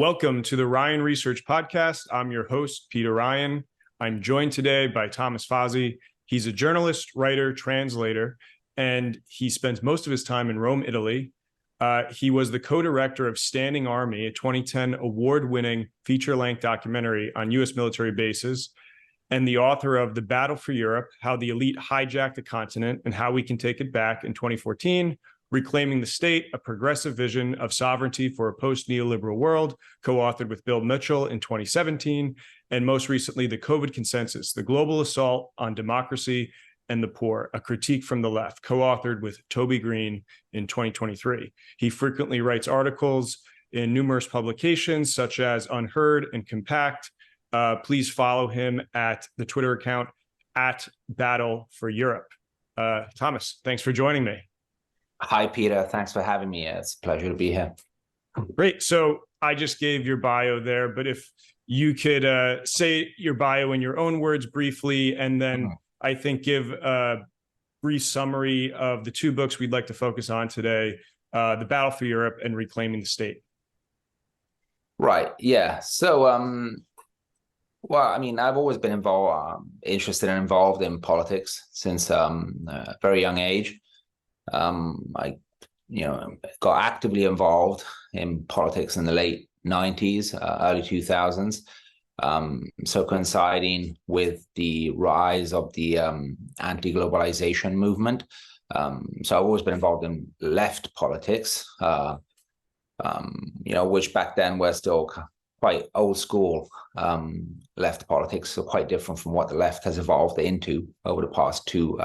Welcome to the Ryan Research Podcast. I'm your host, Peter Ryan. I'm joined today by Thomas Fazi. He's a journalist, writer, translator, and he spends most of his time in Rome, Italy. He was the co-director of Standing Army, a 2010 award-winning feature-length documentary on U.S. military bases, and the author of The Battle for Europe, How the Elite Hijacked the Continent and How We Can Take It Back in 2014, Reclaiming the State, a Progressive Vision of Sovereignty for a Post-Neoliberal World, co-authored with Bill Mitchell in 2017, and most recently, The COVID Consensus, the Global Assault on Democracy and the Poor, a Critique from the Left, co-authored with Toby Green in 2023. He frequently writes articles in numerous publications such as UnHerd and Compact. Please follow him at the Twitter account at Battle for Europe. Thomas, thanks for joining me. Hi, Peter. Thanks for having me. It's a pleasure to be here. Great. So I just gave your bio there, but if you could say your bio in your own words briefly, and then I think give a brief summary of the two books we'd like to focus on today, The Battle for Europe and Reclaiming the State. Right. Yeah. So, well, I mean, I've always been interested and involved in politics since a very young age. I, got actively involved in politics in the late 90s, early 2000s. So coinciding with the rise of the anti-globalization movement. So I've always been involved in left politics, which back then were still quite old school left politics, so quite different from what the left has evolved into over the past two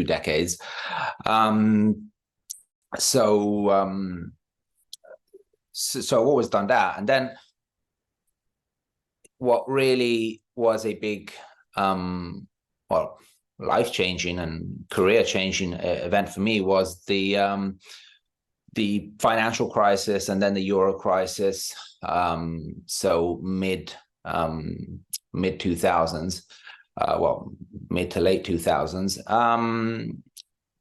decades. So I've always done that. And then what really was a big, life-changing and career-changing event for me was the financial crisis and then the euro crisis. So mid 2000s, mid to late 2000s,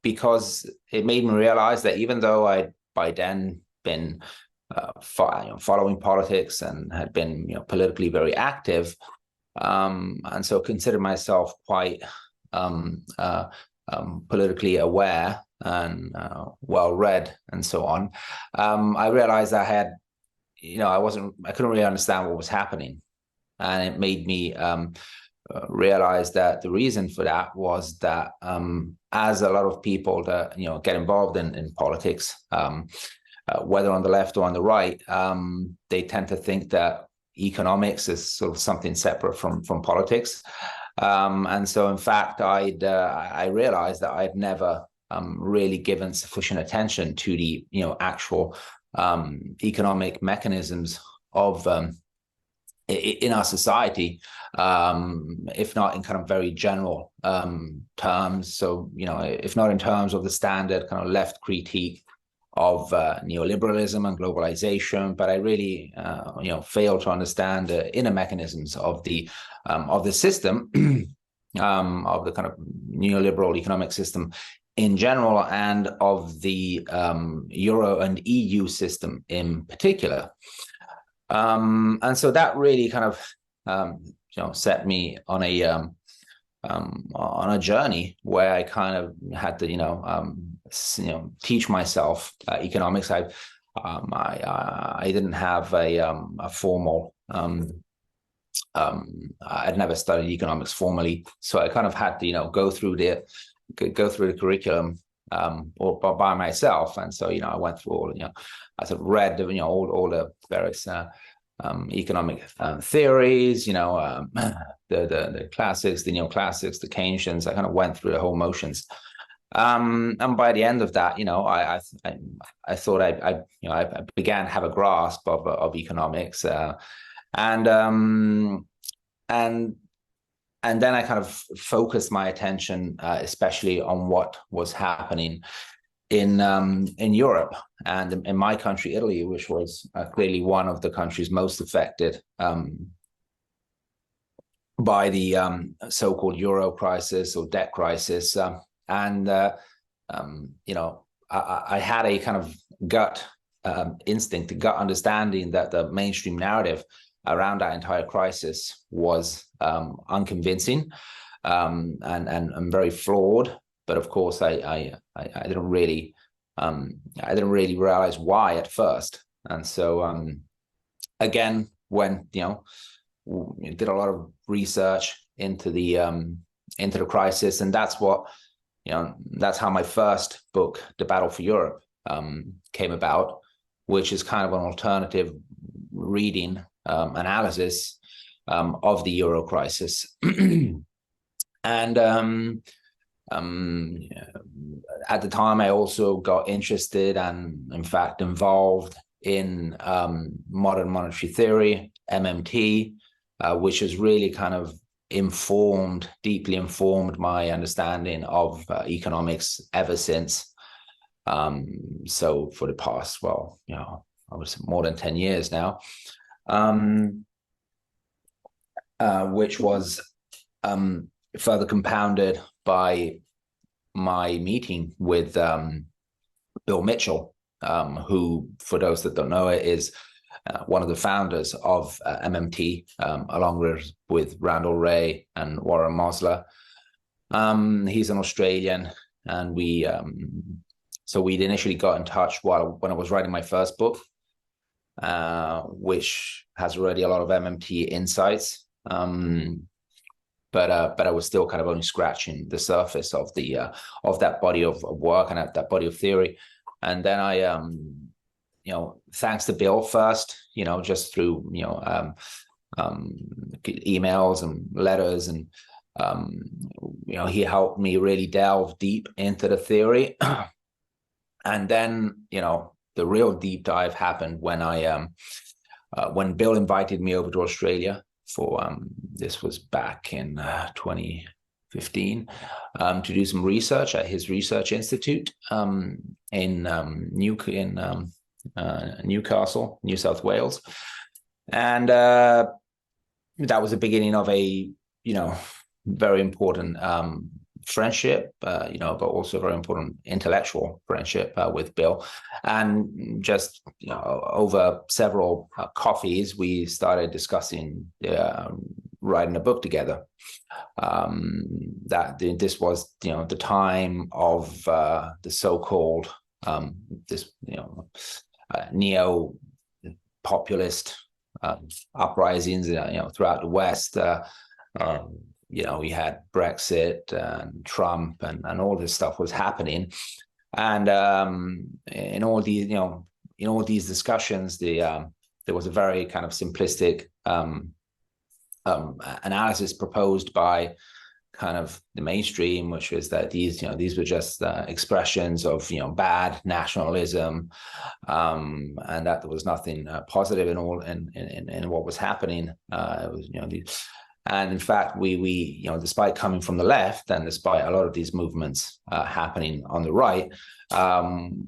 because it made me realize that even though I'd by then been following politics and had been politically very active, and so considered myself quite politically aware and well-read and so on, I realized I had, I couldn't really understand what was happening. And it made me realize that the reason for that was that as a lot of people that, get involved in politics, whether on the left or on the right, they tend to think that economics is sort of something separate from politics. And so, in fact, I realized that I'd never really given sufficient attention to the actual economic mechanisms of in our society, if not in kind of very general terms. So if not in terms of the standard kind of left critique of neoliberalism and globalization, but I really failed to understand the inner mechanisms of the system, of the kind of neoliberal economic system in general, and of the Euro and EU system in particular. And so that really kind of set me on a journey where I kind of had to teach myself economics. I didn't have a formal I'd never studied economics formally, so I kind of had to go through the curriculum or by myself. And so I went through all I sort of read all the various economic theories, the classics, the neoclassics, the Keynesians. I kind of went through the whole motions. And by the end of that, I thought I began to have a grasp of economics, and then I kind of focused my attention, especially on what was happening in Europe and in my country, Italy, which was clearly one of the countries most affected by the so-called euro crisis or debt crisis. I had a kind of gut instinct, a gut understanding that the mainstream narrative around that entire crisis was unconvincing and very flawed. But of course, I didn't really realize why at first. And so again, when did a lot of research into the crisis, and that's how my first book, The Battle for Europe, came about, which is kind of an alternative reading, analysis of the Euro crisis. And at the time, I also got interested and, in fact, involved in modern monetary theory, MMT, which has really kind of deeply informed my understanding of economics ever since. So for the past, I would say more than 10 years now, which was further compounded by my meeting with Bill Mitchell, who, for those that don't know it, is one of the founders of MMT, along with Randall Wray and Warren Mosler. He's an Australian, and we'd initially got in touch when I was writing my first book, which has already a lot of MMT insights. But I was still kind of only scratching the surface of that body of work and that body of theory. And then I, thanks to Bill first, just through emails and letters, and he helped me really delve deep into the theory. And then the real deep dive happened when Bill invited me over to Australia for this was back in 2015 to do some research at his research institute in Newcastle, New South Wales. And that was the beginning of a very important friendship, but also very important intellectual friendship with Bill. And just over several coffees, we started discussing writing a book together. This was the time of the so-called neo-populist uprisings throughout the West. We had Brexit and Trump and all this stuff was happening. And in all these discussions, there was a very kind of simplistic analysis proposed by kind of the mainstream, which was that these were just expressions of bad nationalism, and that there was nothing positive in what was happening. It was and in fact, we despite coming from the left and despite a lot of these movements happening on the right,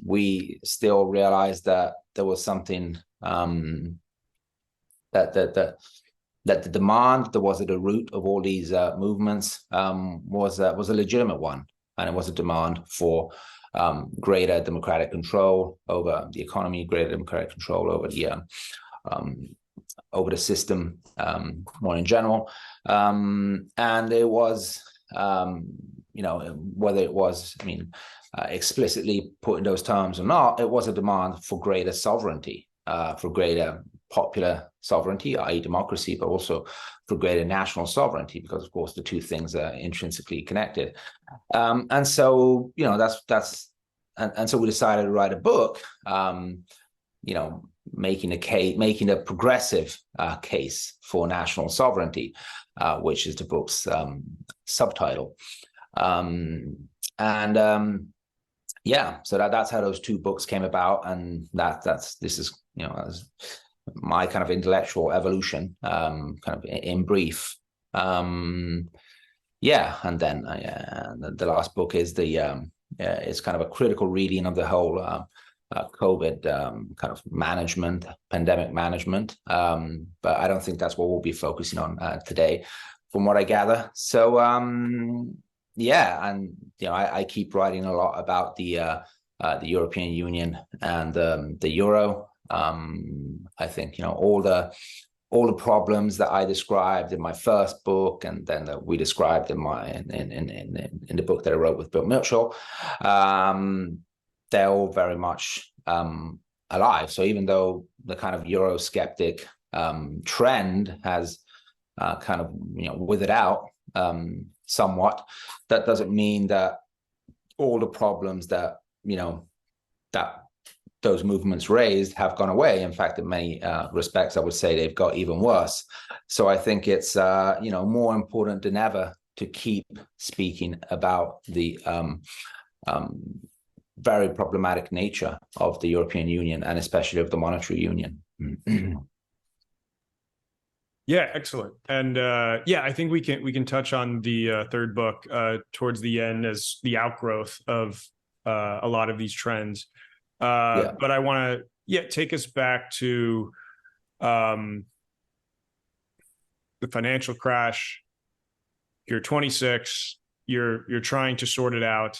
we still realized that there was something that the demand that was at the root of all these movements was a legitimate one, and it was a demand for greater democratic control over the economy, greater democratic control over the system more in general. And it was, whether it was, explicitly put in those terms or not, it was a demand for greater sovereignty, for greater popular sovereignty, i.e. democracy, but also for greater national sovereignty, because of course the two things are intrinsically connected. And so, and so we decided to write a book, making a progressive case for national sovereignty, which is the book's subtitle. So that's how those two books came about, and this is my kind of intellectual evolution, kind of in brief. And then the last book is is kind of a critical reading of the whole COVID kind of management, pandemic management. But I don't think that's what we'll be focusing on today, from what I gather. So I keep writing a lot about the the European Union and the euro. I think all the problems that I described in my first book, and then that we described in the book that I wrote with Bill Mitchell, they're all very much alive. So even though the kind of Eurosceptic trend has kind of withered out somewhat, that doesn't mean that all the problems that that those movements raised have gone away. In fact, in many respects, I would say they've got even worse. So I think it's more important than ever to keep speaking about the very problematic nature of the European Union, and especially of the monetary union. Yeah, excellent. And I think we can touch on the third book towards the end as the outgrowth of a lot of these trends. But I want to take us back to the financial crash. You're 26. You're trying to sort it out,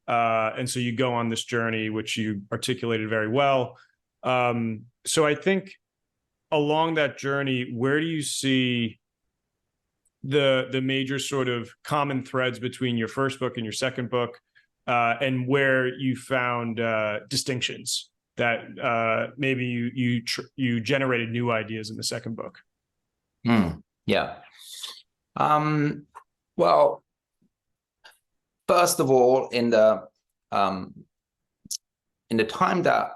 and so you go on this journey, which you articulated very well. So I think along that journey, where do you see the major sort of common threads between your first book and your second book? And where you found distinctions that maybe you generated new ideas in the second book? Well, first of all, in the time that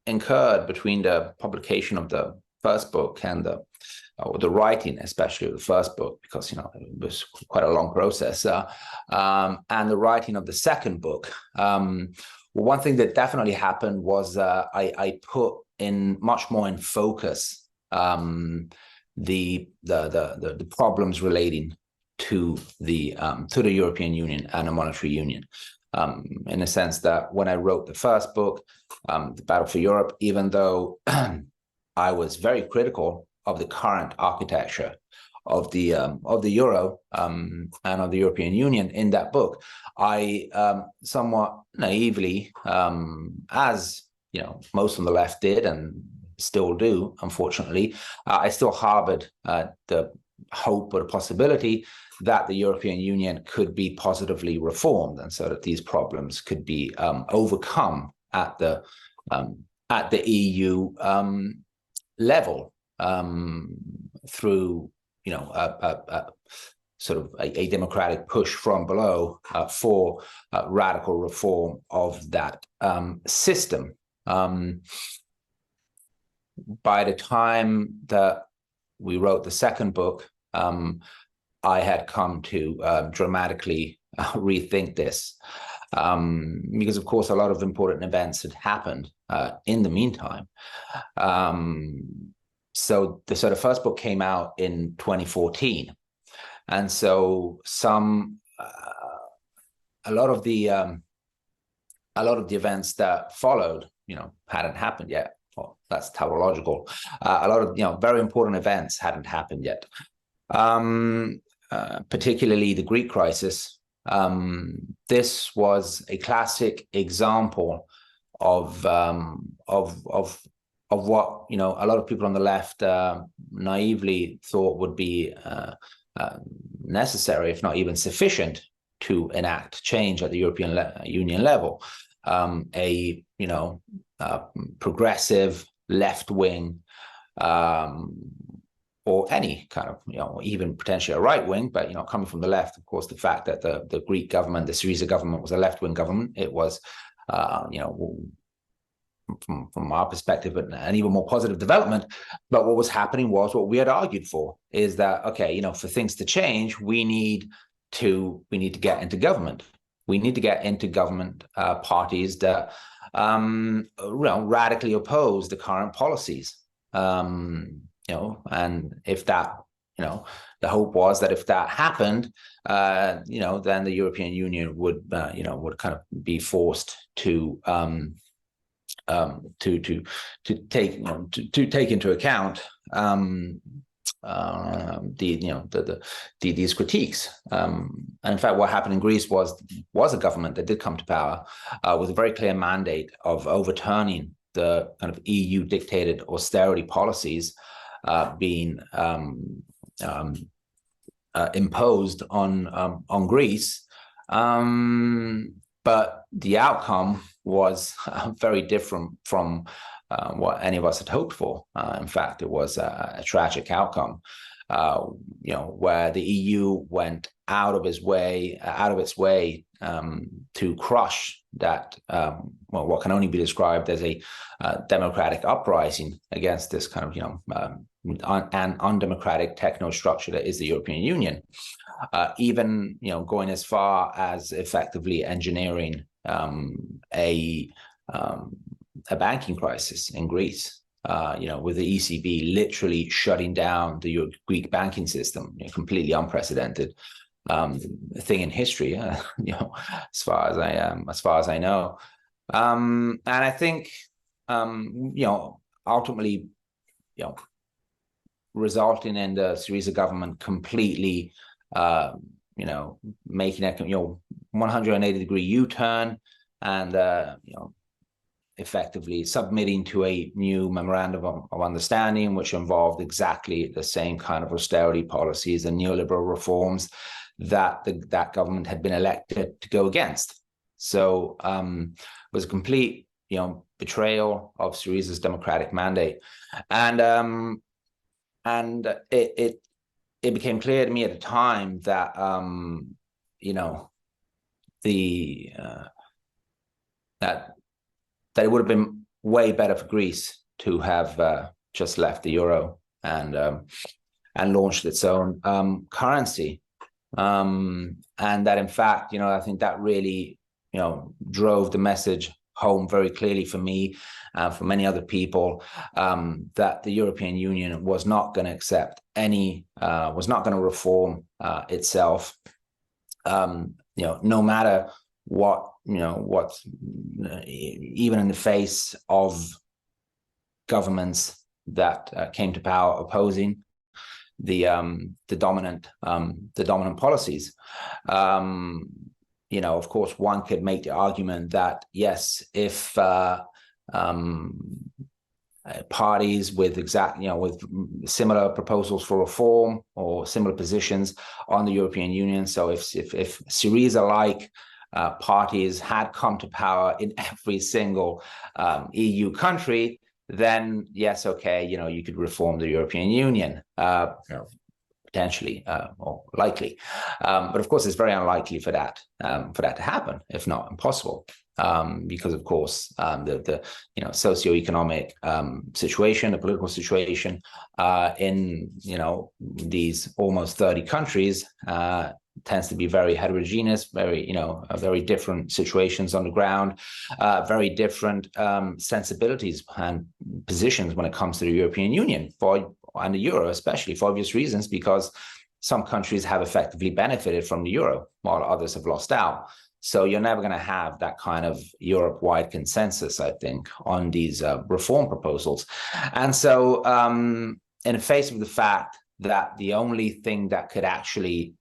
occurred between the publication of the first book and the writing, especially of the first book, because it was quite a long process, and the writing of the second book. One thing that definitely happened was I put in much more in focus the problems relating to the European Union and the monetary union. In a sense that when I wrote the first book, The Battle for Europe, even though I was very critical of the current architecture of the euro and of the European Union in that book, I somewhat naively, as most on the left did and still do, unfortunately, I still harbored the hope or the possibility that the European Union could be positively reformed, and so that these problems could be overcome at the EU level through sort of a democratic push from below for radical reform of that system. By the time that we wrote the second book, I had come to dramatically rethink this, because of course a lot of important events had happened in the meantime. So the first book came out in 2014, and so a lot of the events that followed, hadn't happened yet. Well, that's tautological. A lot of very important events hadn't happened yet. Particularly the Greek crisis. This was a classic example of what a lot of people on the left naively thought would be necessary, if not even sufficient, to enact change at the European Union level. A progressive left-wing, or any kind of, even potentially a right wing, but, coming from the left, of course, the fact that the Greek government, the Syriza government, was a left-wing government, it was, from our perspective, an even more positive development. But what was happening was what we had argued for, is that, okay, for things to change, we need to get into government. We need to get into government parties that radically oppose the current policies. And if that, the hope was that if that happened, then the European Union would kind of be forced to take into account these critiques in fact, what happened in Greece was a government that did come to power with a very clear mandate of overturning the kind of EU dictated austerity policies being imposed on Greece. But the outcome was very different from what any of us had hoped for. In fact, it was a tragic outcome, where the EU went out of its way to crush that, what can only be described as a democratic uprising against this kind of, an undemocratic techno-structure that is the European Union. Even going as far as effectively engineering a banking crisis in Greece, with the ECB literally shutting down the Greek banking system, completely unprecedented thing in history, as far as I know, and I think ultimately, resulting in the Syriza government completely making a 180-degree U-turn and effectively submitting to a new memorandum of understanding, which involved exactly the same kind of austerity policies and neoliberal reforms that that government had been elected to go against. So it was a complete betrayal of Syriza's democratic mandate, and it became clear to me at the time that that it would have been way better for Greece to have just left the euro and launched its own currency, and that in fact, I think that really drove the message home very clearly for me and for many other people, that the European Union was not going to accept was not going to reform itself, no matter what, even in the face of governments that came to power opposing the dominant policies. Of course, one could make the argument that yes, if parties with with similar proposals for reform or similar positions on the European Union, so if Syriza-like parties had come to power in every single EU country, then yes, okay, you could reform the European Union. Potentially or likely, but of course it's very unlikely for that to happen, if not impossible, because of course the socioeconomic situation, the political situation in these almost 30 countries tends to be very heterogeneous, very different situations on the ground, very different sensibilities and positions when it comes to the European Union and the euro, especially for obvious reasons, because some countries have effectively benefited from the euro while others have lost out. So you're never going to have that kind of Europe-wide consensus, I think, on these reform proposals. And so in the face of the fact that the only thing that could actually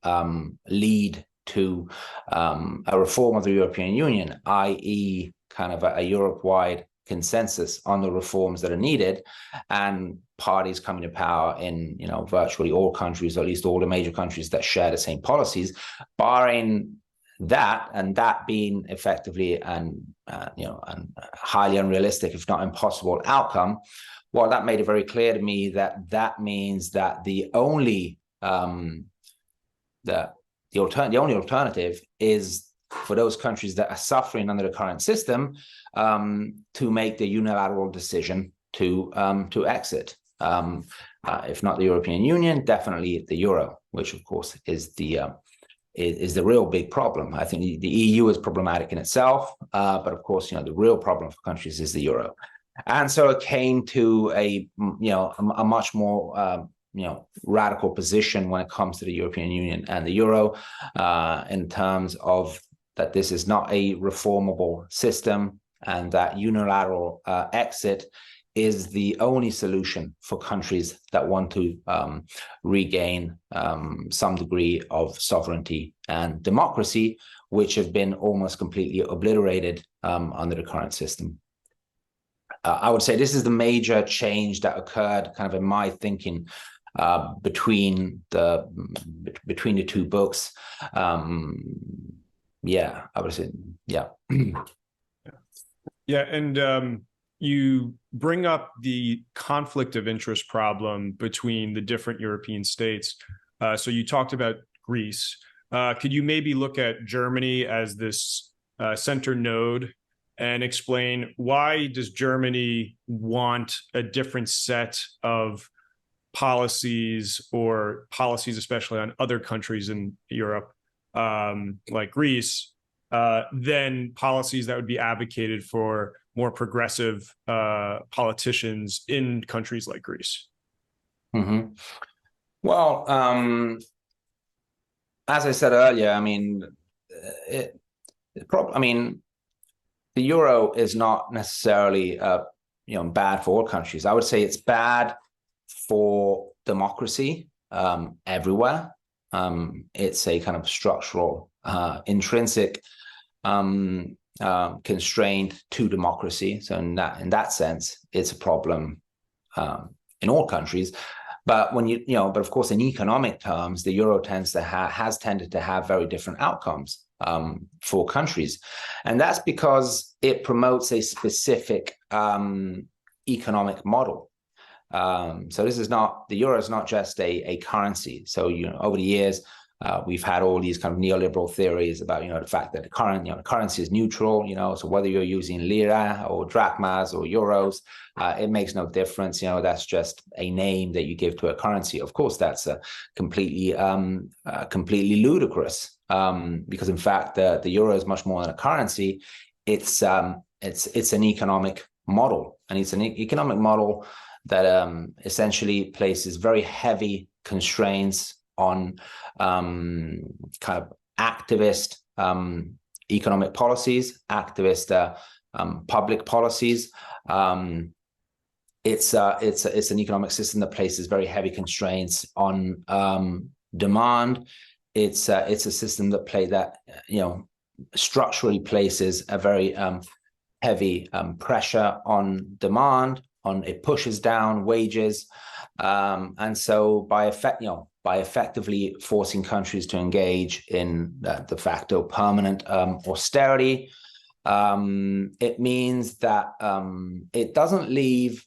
lead to a reform of the European Union, i.e. kind of a Europe-wide consensus on the reforms that are needed, and parties coming to power in virtually all countries, or at least all the major countries that share the same policies, barring that, and that being effectively an highly unrealistic, if not impossible, outcome. Well, that made it very clear to me that means that the only alternative is for those countries that are suffering under the current system to make the unilateral decision to exit. If not the European Union, definitely the euro, which of course is the real big problem. I think the EU is problematic in itself, but of course, the real problem for countries is the euro. And so it came to a much more radical position when it comes to the European Union and the euro, in terms of that this is not a reformable system, and that unilateral exit is the only solution for countries that want to regain some degree of sovereignty and democracy, which have been almost completely obliterated under the current system. I would say this is the major change that occurred kind of in my thinking between the two books. Yeah, I would say, yeah. Yeah, and you bring up the conflict of interest problem between the different European states. So you talked about Greece. Could you maybe look at Germany as this center node and explain why does Germany want a different set of policies, or policies especially on other countries in Europe, like Greece, than policies that would be advocated for more progressive politicians in countries like Greece? Mm-hmm. Well, as I said earlier, I mean, the euro is not necessarily bad for all countries. I would say it's bad for democracy everywhere. It's a kind of structural, intrinsic constraint to democracy. So in that sense, it's a problem in all countries. But when but of course, in economic terms, the euro has tended to have very different outcomes for countries, and that's because it promotes a specific economic model. So the euro is not just a currency. So over the years, we've had all these kind of neoliberal theories about the fact that the currency is neutral. So whether you're using lira or drachmas or euros, it makes no difference. That's just a name that you give to a currency. Of course, that's completely ludicrous. Because in fact, the euro is much more than a currency. It's an economic model, and it's an economic model that essentially places very heavy constraints on kind of activist economic policies, activist public policies. It's an economic system that places very heavy constraints on demand. It's a system that structurally places a very heavy pressure on demand. It pushes down wages, and so by effectively forcing countries to engage in de facto permanent austerity, it means that it doesn't leave,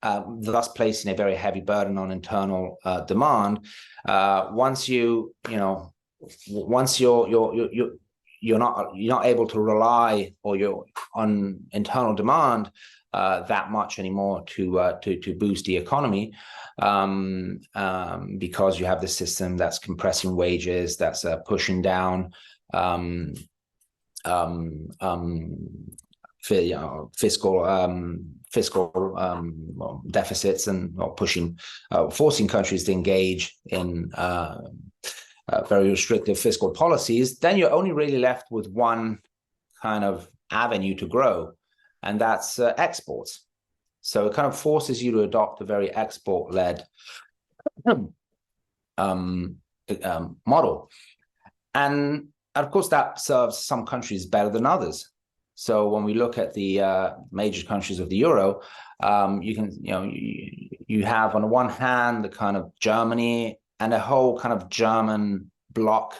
thus placing a very heavy burden on internal demand. Once you're not able to rely on internal demand that much anymore to boost the economy, because you have the system that's compressing wages, that's pushing down fiscal deficits, and forcing countries to engage in very restrictive fiscal policies. Then you're only really left with one kind of avenue to grow, and that's exports. So it kind of forces you to adopt a very export-led model. And of course, that serves some countries better than others. So when we look at the major countries of the euro, you have on the one hand the kind of Germany and a whole kind of German bloc,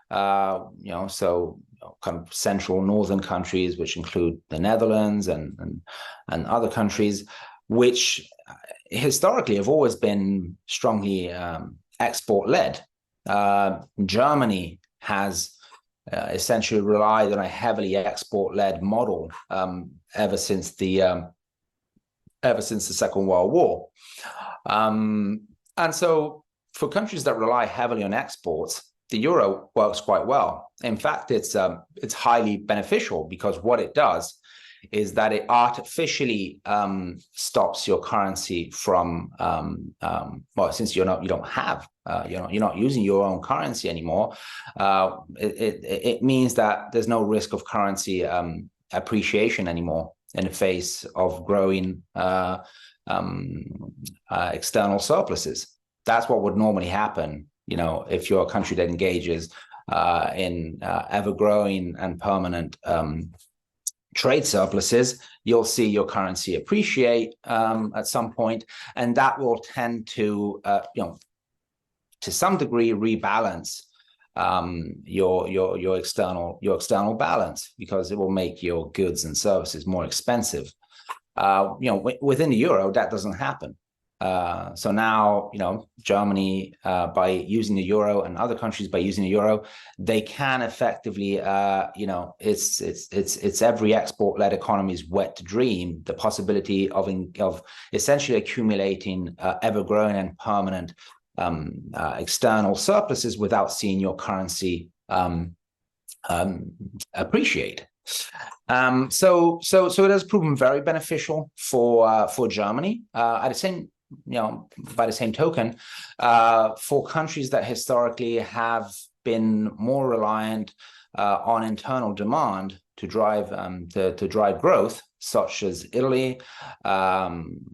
so kind of central northern countries, which include the Netherlands and other countries, which historically have always been strongly export-led. Germany has essentially relied on a heavily export-led model ever since the Second World War, and so for countries that rely heavily on exports, the euro works quite well. In fact, it's highly beneficial, because what it does is that it artificially stops your currency from since you're not using your own currency anymore. It means that there's no risk of currency appreciation anymore. in the face of growing external surpluses. That's what would normally happen, if you're a country that engages in ever-growing and permanent trade surpluses. You'll see your currency appreciate at some point, and that will tend to, to some degree, rebalance your external balance, because it will make your goods and services more expensive. Within the euro, that doesn't happen. So now, Germany, by using the euro, and other countries by using the euro, they can effectively, it's every export-led economy's wet dream, the possibility of essentially accumulating ever-growing and permanent external surpluses without seeing your currency appreciate. So it has proven very beneficial for Germany. At the same, by the same token, for countries that historically have been more reliant on internal demand to drive growth, such as Italy,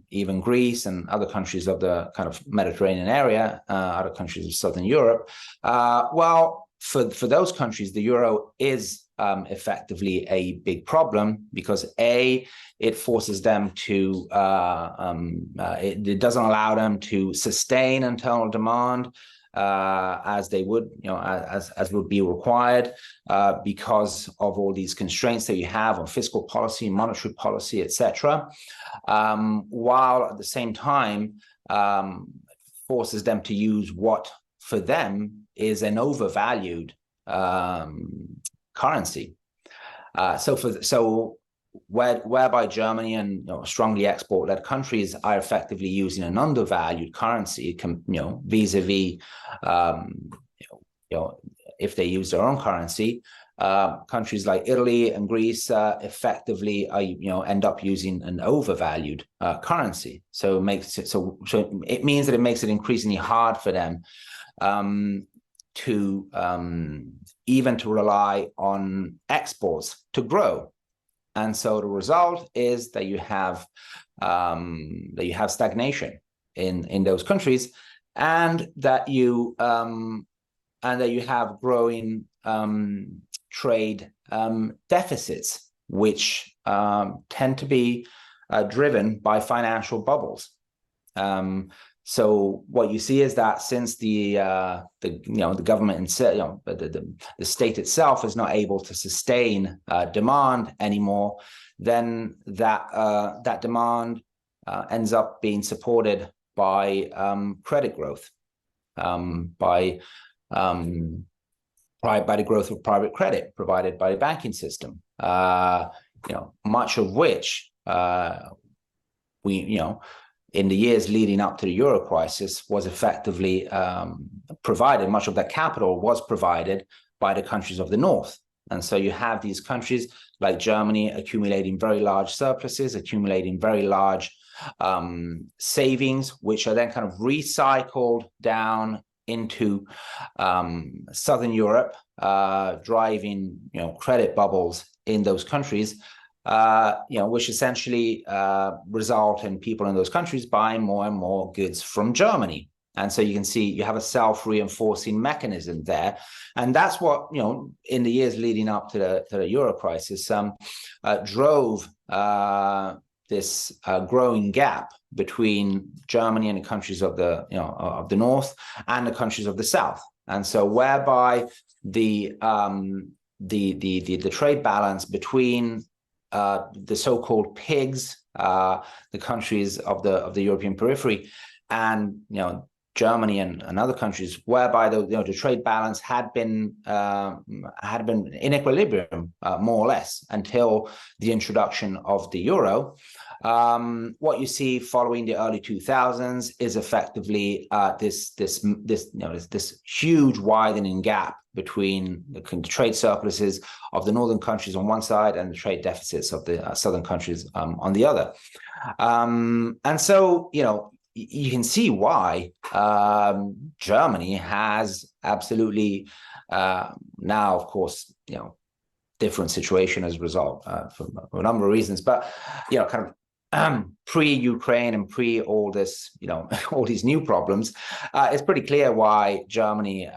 even Greece, and other countries of the kind of Mediterranean area, other countries of Southern Europe. Well, for those countries, the euro is effectively a big problem, because it forces them to, it doesn't allow them to sustain internal demand as they would, as would be required, because of all these constraints that you have on fiscal policy, monetary policy, etc. While at the same time forces them to use what for them is an overvalued currency. Whereby Germany and strongly export-led countries are effectively using an undervalued currency, vis-a-vis, if they use their own currency, countries like Italy and Greece effectively end up using an overvalued currency. So it makes it it means that it makes it increasingly hard for them to even to rely on exports to grow. And so the result is that you have stagnation in those countries, and that you have growing trade deficits, which tend to be driven by financial bubbles. So what you see is that since the government and the state itself is not able to sustain demand anymore, then that demand ends up being supported by credit growth, by the growth of private credit provided by the banking system. Much of which in the years leading up to the euro crisis was effectively provided. Much of that capital was provided by the countries of the north. And so you have these countries like Germany accumulating very large surpluses, accumulating very large savings, which are then kind of recycled down into Southern Europe, driving credit bubbles in those countries, which essentially result in people in those countries buying more and more goods from Germany. And so you can see you have a self-reinforcing mechanism there. And that's what, in the years leading up to the euro crisis, drove this growing gap between Germany and the countries of the north and the countries of the south. And so whereby the trade balance between the so-called pigs, the countries of the European periphery, and Germany and other countries, whereby the trade balance had been in equilibrium more or less until the introduction of the euro. What you see following the early 2000s is effectively this huge widening gap between the trade surpluses of the northern countries on one side and the trade deficits of the southern countries on the other. And so, you can see why Germany has absolutely now, of course, different situation as a result for a number of reasons. But kind of pre-Ukraine and pre all this, all these new problems, it's pretty clear why Germany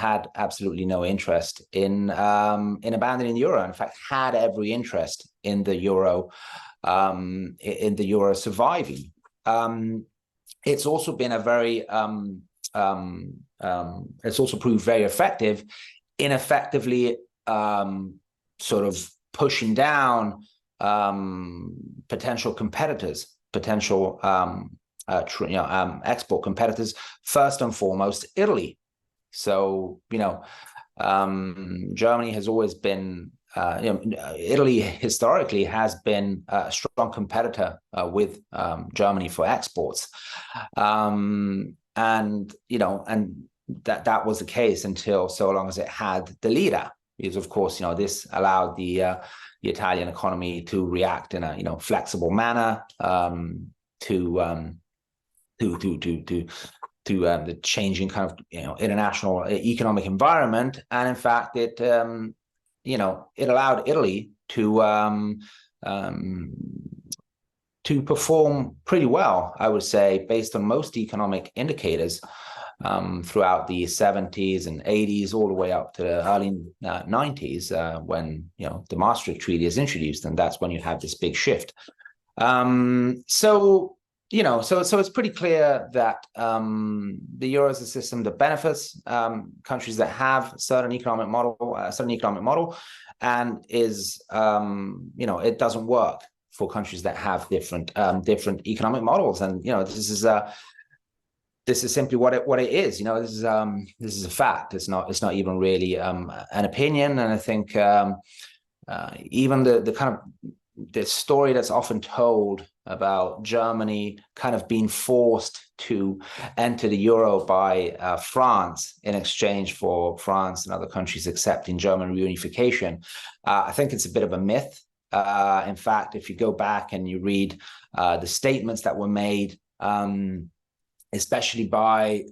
had absolutely no interest in abandoning the euro. In fact, had every interest in the euro surviving. It's also been a very it's also proved very effective in effectively sort of pushing down potential competitors, potential export competitors, first and foremost, Italy. So, Germany has always been, Italy historically has been a strong competitor with Germany for exports. And that was the case until so long as it had the lira. Because of course, this allowed the Italian economy to react in a flexible manner to the changing kind of international economic environment, and in fact, it allowed Italy to perform pretty well, I would say, based on most economic indicators. Throughout the 70s and 80s, all the way up to the early 90s, when the Maastricht Treaty is introduced, and that's when you have this big shift. So it's pretty clear that the euro is a system that benefits countries that have certain economic model, and is it doesn't work for countries that have different economic models, and this is simply what it is. This is a fact. It's not even really an opinion. And I think even the kind of the story that's often told about Germany kind of being forced to enter the euro by France in exchange for France and other countries accepting German reunification, I think it's a bit of a myth. In fact, if you go back and you read the statements that were made, especially by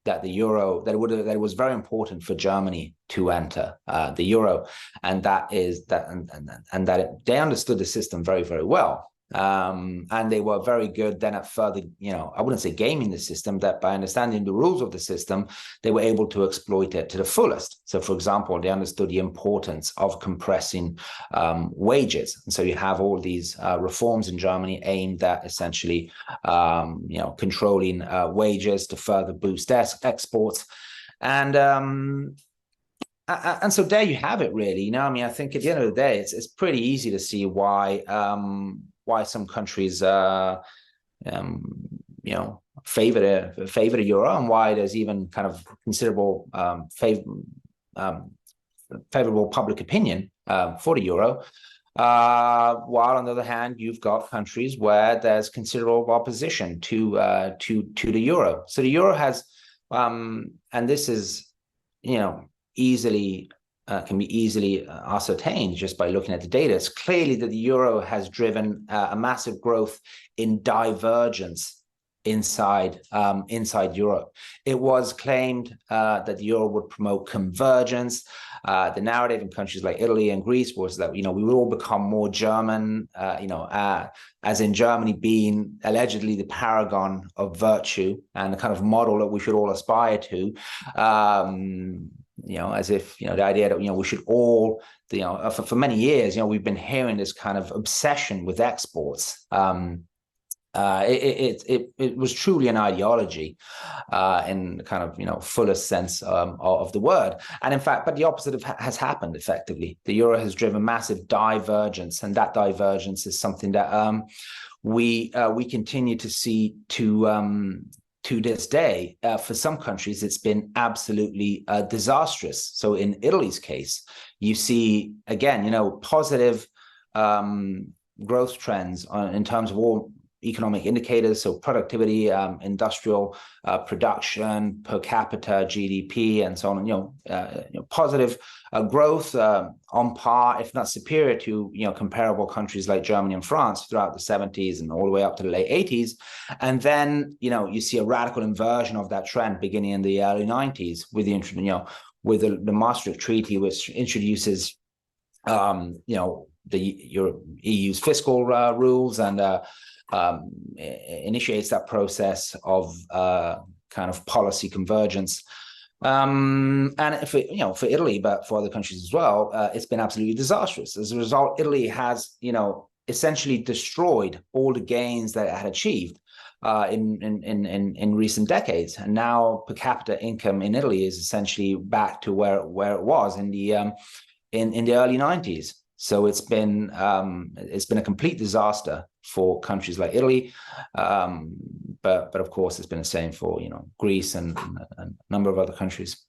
that it was very important for Germany to enter the euro, and that they understood the system very, very well. And they were very good then at further, I wouldn't say gaming the system, that by understanding the rules of the system, they were able to exploit it to the fullest. So, for example, they understood the importance of compressing wages. And so you have all these reforms in Germany aimed at essentially, controlling wages to further boost exports. And so there you have it, really. I think at the end of the day, it's pretty easy to see why some countries favor the euro, and why there's even kind of considerable favorable public opinion for the euro, while on the other hand you've got countries where there's considerable opposition to the euro. So the euro has and this is easily can be easily ascertained just by looking at the data. It's clearly that the euro has driven a massive growth in divergence inside Europe. It was claimed that the euro would promote convergence. The narrative in countries like Italy and Greece was that we would all become more German, as in Germany being allegedly the paragon of virtue and the kind of model that we should all aspire to. As if the idea that we should all, for many years, we've been hearing this kind of obsession with exports. It was truly an ideology in the kind of fullest sense of the word. And in fact, but the opposite has happened effectively. The euro has driven massive divergence, and that divergence is something that we continue to see to this day. For some countries, it's been absolutely disastrous. So in Italy's case, you see, again, positive growth trends in terms of all economic indicators, so productivity, industrial production, per capita, GDP, and so on. Positive growth on par, if not superior to comparable countries like Germany and France throughout the 70s and all the way up to the late 80s. And then you see a radical inversion of that trend beginning in the early 90s with the Maastricht Treaty, which introduces the EU's fiscal rules and initiates that process of kind of policy convergence. And for Italy, but for other countries as well, it's been absolutely disastrous. As a result, Italy has essentially destroyed all the gains that it had achieved in recent decades, and now per capita income in Italy is essentially back to where it was in the early 90s. So it's been a complete disaster for countries like Italy, but of course it's been the same for Greece and a number of other countries.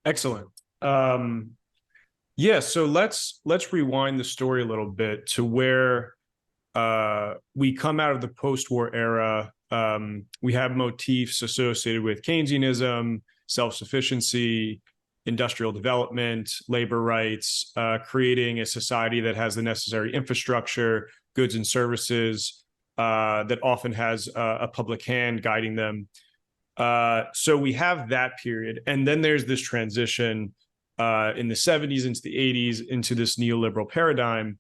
Excellent. Yeah, so let's rewind the story a little bit to where we come out of the post-war era. We have motifs associated with Keynesianism, self-sufficiency, industrial development, labor rights, creating a society that has the necessary infrastructure, goods and services, that often has a public hand guiding them. So we have that period. And then there's this transition in the 70s into the 80s into this neoliberal paradigm.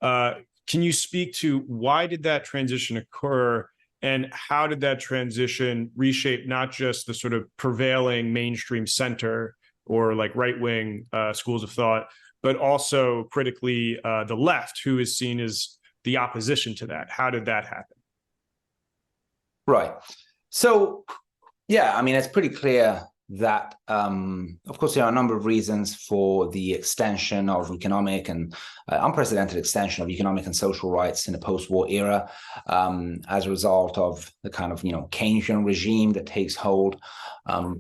Can you speak to why did that transition occur, and how did that transition reshape not just the sort of prevailing mainstream center or like right-wing schools of thought, but also critically the left, who is seen as the opposition to that? How did that happen? Right. So, yeah, I mean, it's pretty clear that, of course, there are a number of reasons for the extension of economic and unprecedented extension of economic and social rights in the post-war era as a result of the kind of, Keynesian regime that takes hold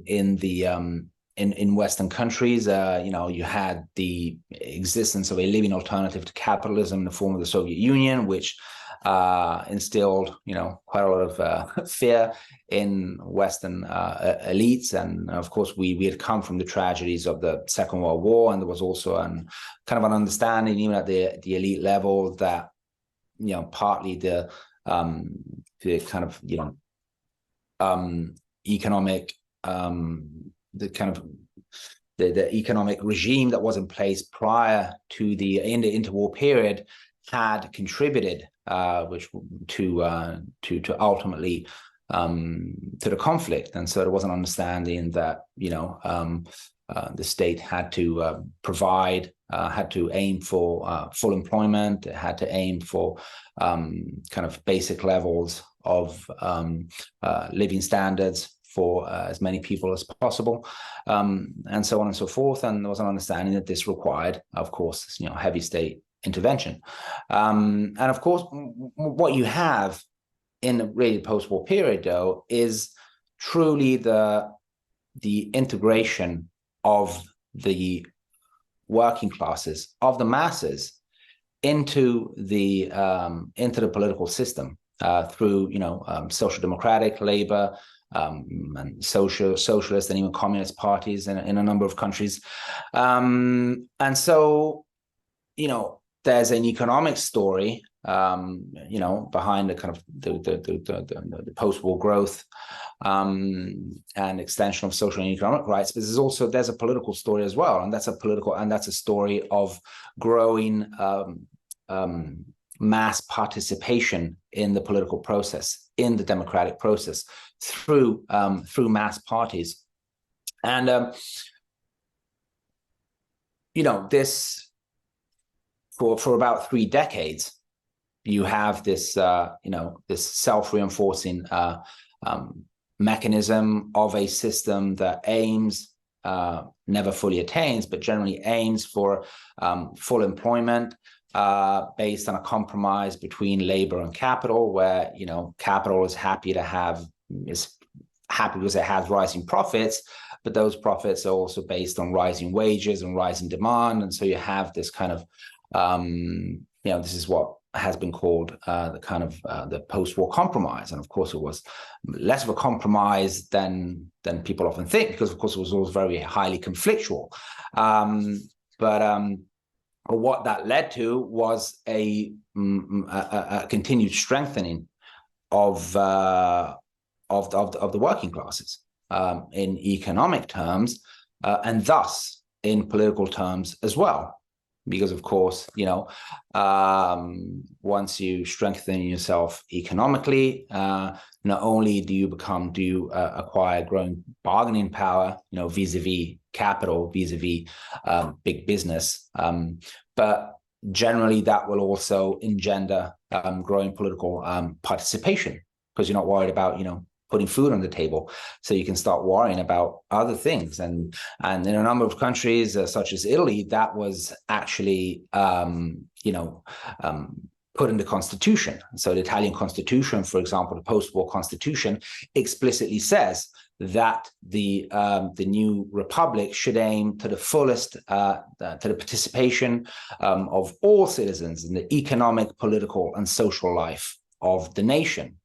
in Western countries. You had the existence of a living alternative to capitalism in the form of the Soviet Union, which instilled, quite a lot of fear in Western elites. And of course, we had come from the tragedies of the Second World War, and there was also kind of an understanding, even at the elite level, that partly the kind of economic the economic regime that was in place prior to the interwar period had contributed, which to ultimately to the conflict. And so there was an understanding that the state had to provide, had to aim for full employment, had to aim for kind of basic levels of living standards for as many people as possible, and so on and so forth. And there was an understanding that this required, of course, heavy state intervention. And of course, what you have in the really post-war period, though, is truly the integration of the working classes, of the masses, into the political system through social democratic, labor, and socialist and even communist parties in a number of countries. And so, there's an economic story, behind the kind of the post-war growth and extension of social and economic rights. But there's a political story as well, and that's a story of growing mass participation in the political process, in the democratic process, through mass parties. And this for about 3 decades, you have this this self-reinforcing mechanism of a system that aims, never fully attains, but generally aims for full employment, based on a compromise between labor and capital, where capital is happy because it has rising profits, but those profits are also based on rising wages and rising demand. And so you have this kind of this is what has been called the kind of the post-war compromise. And of course, it was less of a compromise than people often think, because of course it was always very highly conflictual. But what that led to was a continued strengthening of the working classes in economic terms, and thus in political terms as well. Because of course, once you strengthen yourself economically, not only do you acquire growing bargaining power, vis-a-vis capital, vis-a-vis big business, but generally that will also engender growing political participation, because you're not worried about, putting food on the table, so you can start worrying about other things. And in a number of countries, such as Italy, that was actually put in the constitution. So the Italian constitution, for example, the post-war constitution, explicitly says that the new republic should aim to the fullest to the participation of all citizens in the economic, political, and social life of the nation.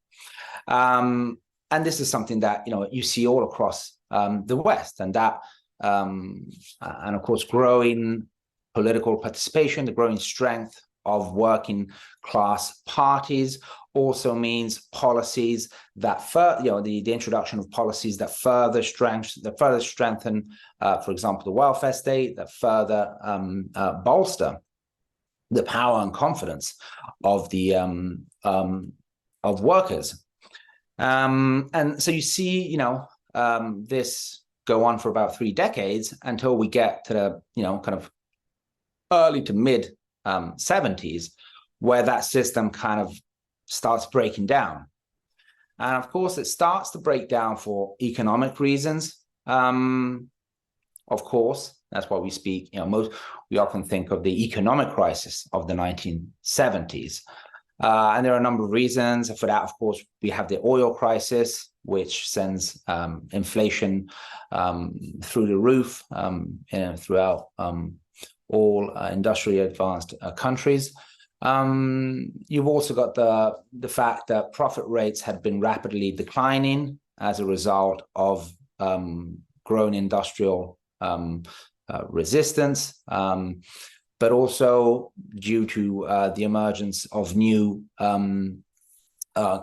And this is something that you see all across the West, and that and of course growing political participation, the growing strength of working class parties also means policies that the introduction of policies that further strengthen, for example, the welfare state, that further bolster the power and confidence of the of workers. And so you see, this go on for about 3 decades until we get to the, kind of early to mid 70s, where that system kind of starts breaking down. And of course, it starts to break down for economic reasons. Of course, that's why we speak, we often think of the economic crisis of the 1970s. And there are a number of reasons for that. Of course, we have the oil crisis, which sends inflation through the roof throughout all industrially advanced countries. You've also got the fact that profit rates had been rapidly declining as a result of growing industrial resistance, but also due to the emergence of new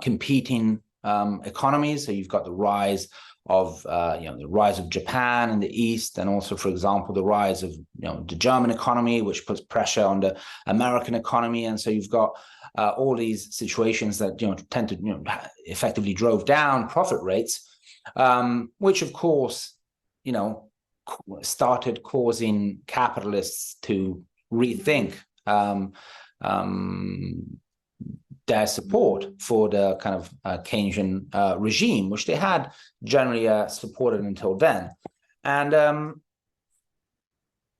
competing economies. So you've got the rise of Japan in the East, and also, for example, the rise of the German economy, which puts pressure on the American economy. And so you've got all these situations that tend to effectively drove down profit rates, which of course started causing capitalists to rethink their support for the kind of Keynesian regime, which they had generally supported until then. And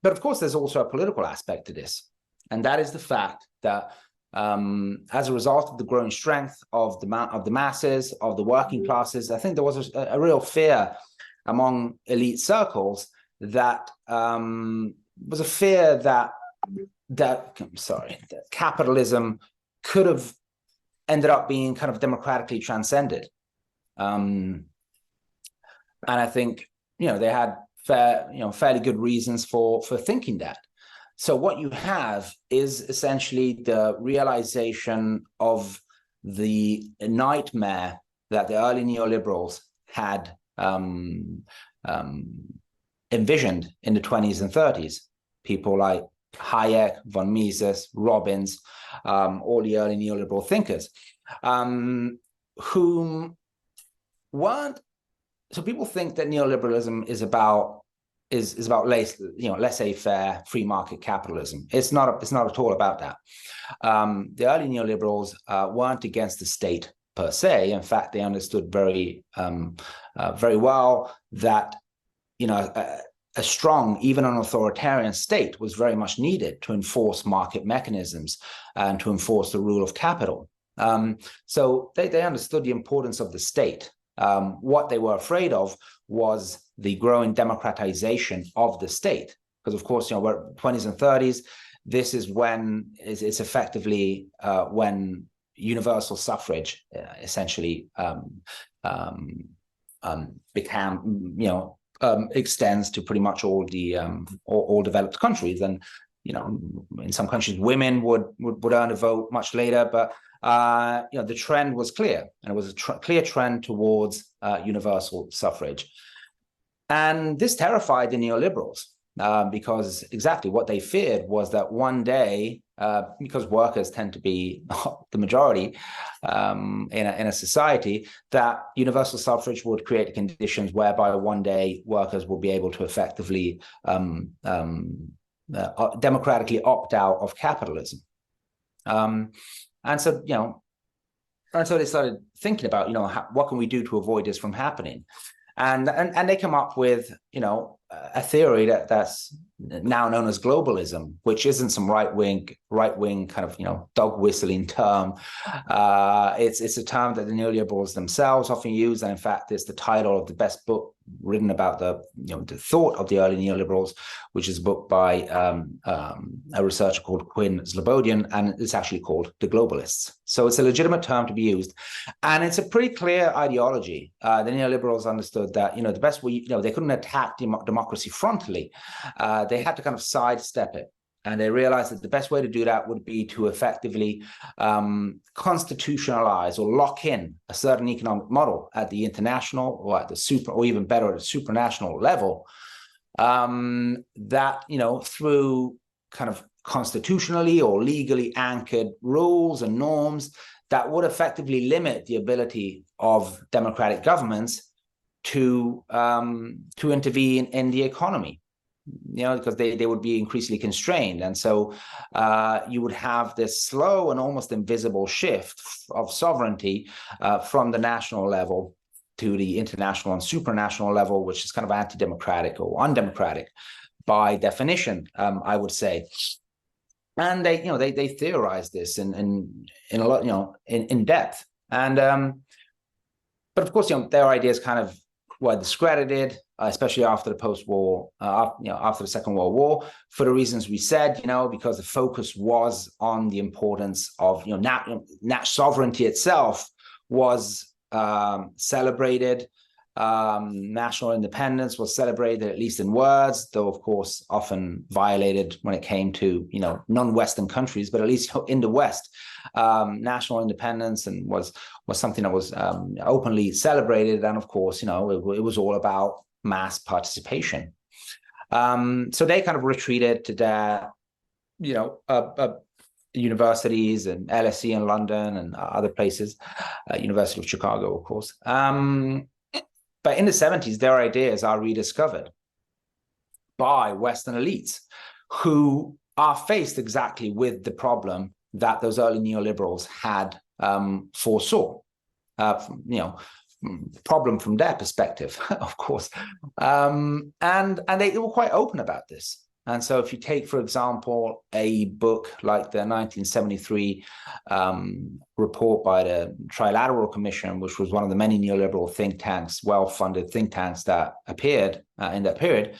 but of course, there's also a political aspect to this, and that is the fact that as a result of the growing strength of the masses, of the working classes, I think there was a real fear among elite circles that was a fear that capitalism could have ended up being kind of democratically transcended. And I think, they had fairly good reasons for thinking that. So what you have is essentially the realization of the nightmare that the early neoliberals had envisioned in the 20s and 30s. People like Hayek, von Mises, Robbins, all the early neoliberal thinkers, whom weren't. So people think that neoliberalism is about laissez-faire free market capitalism. It's not at all about that. The early neoliberals weren't against the state per se. In fact, they understood very well that a strong, even an authoritarian state was very much needed to enforce market mechanisms and to enforce the rule of capital. So they understood the importance of the state. What they were afraid of was the growing democratization of the state. Because of course, we're 20s and 30s, this is when it's effectively when universal suffrage essentially became, extends to pretty much all the all developed countries. And in some countries, women would earn a vote much later, but the trend was clear, and it was a clear trend towards universal suffrage. And this terrified the neoliberals because exactly what they feared was that one day, because workers tend to be the majority in a society, that universal suffrage would create conditions whereby one day workers will be able to effectively democratically opt out of capitalism. And so they started thinking about, what can we do to avoid this from happening? And they come up with, a theory that's now known as globalism, which isn't some right wing kind of, dog whistling term. It's a term that the neoliberals themselves often use, and in fact, it's the title of the best book written about the thought of the early neoliberals, which is a book by a researcher called Quinn Slobodian, and it's actually called The Globalists. So it's a legitimate term to be used, and it's a pretty clear ideology. The neoliberals understood that the best way, they couldn't attack democracy frontally. They had to kind of sidestep it. And they realized that the best way to do that would be to effectively constitutionalize or lock in a certain economic model at the international or at the or even better, at a supranational level, that, through kind of constitutionally or legally anchored rules and norms that would effectively limit the ability of democratic governments to intervene in the economy. Because they would be increasingly constrained. And so you would have this slow and almost invisible shift of sovereignty from the national level to the international and supranational level, which is kind of anti-democratic or undemocratic by definition, I would say. And they theorized this in a lot, in depth. And but of course, their ideas kind of were discredited, especially after the post-war, after the Second World War, for the reasons we said, because the focus was on the importance of, sovereignty itself was celebrated. National independence was celebrated, at least in words, though, of course, often violated when it came to, non-Western countries, but at least in the West, national independence and was something that was openly celebrated. And of course, it was all about mass participation. So they kind of retreated to their, universities and LSE in London and other places, University of Chicago, of course. But in the 70s, their ideas are rediscovered by Western elites who are faced exactly with the problem that those early neoliberals had foresaw. Problem from their perspective, of course. And they were quite open about this. And so if you take, for example, a book like the 1973 report by the Trilateral Commission, which was one of the many neoliberal think tanks, well-funded think tanks that appeared in that period,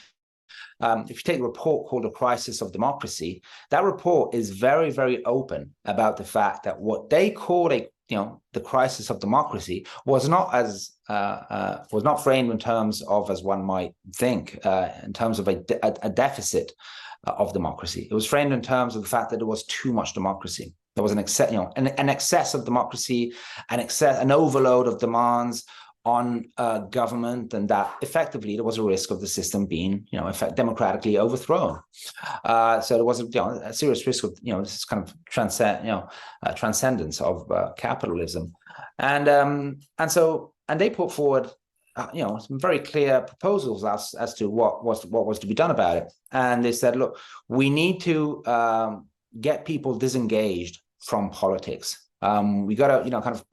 if you take a report called The Crisis of Democracy, that report is very, very open about the fact that what they called the crisis of democracy was not framed in terms of, as one might think, in terms of a deficit of democracy. It was framed in terms of the fact that there was too much democracy. There was an excess of democracy, an overload of demands on government, and that effectively there was a risk of the system being, democratically overthrown. So there was a serious risk of, this kind of transcendence of capitalism, and they put forward, some very clear proposals as to what was to be done about it. And they said, look, we need to get people disengaged from politics. We got to, kind of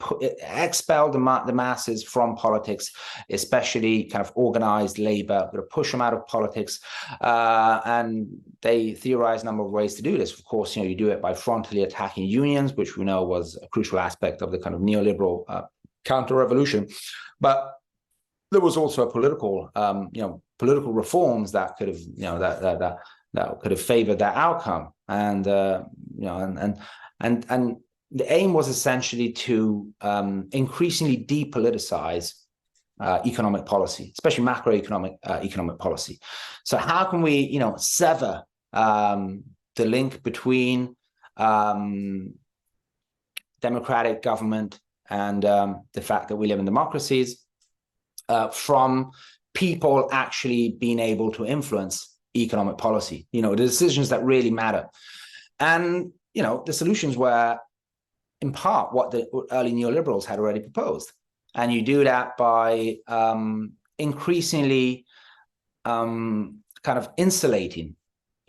expel the masses from politics, especially kind of organized labor. We're going to push them out of politics. And they theorize a number of ways to do this. Of course, you do it by frontally attacking unions, which we know was a crucial aspect of the kind of neoliberal counter-revolution. But there was also a political, political reforms that could have, that could have favored that outcome. And and the aim was essentially to increasingly depoliticize economic policy, especially macroeconomic economic policy. So how can we, sever the link between democratic government and the fact that we live in democracies from people actually being able to influence economic policy, the decisions that really matter. And, the solutions were in part what the early neoliberals had already proposed. And you do that by increasingly kind of insulating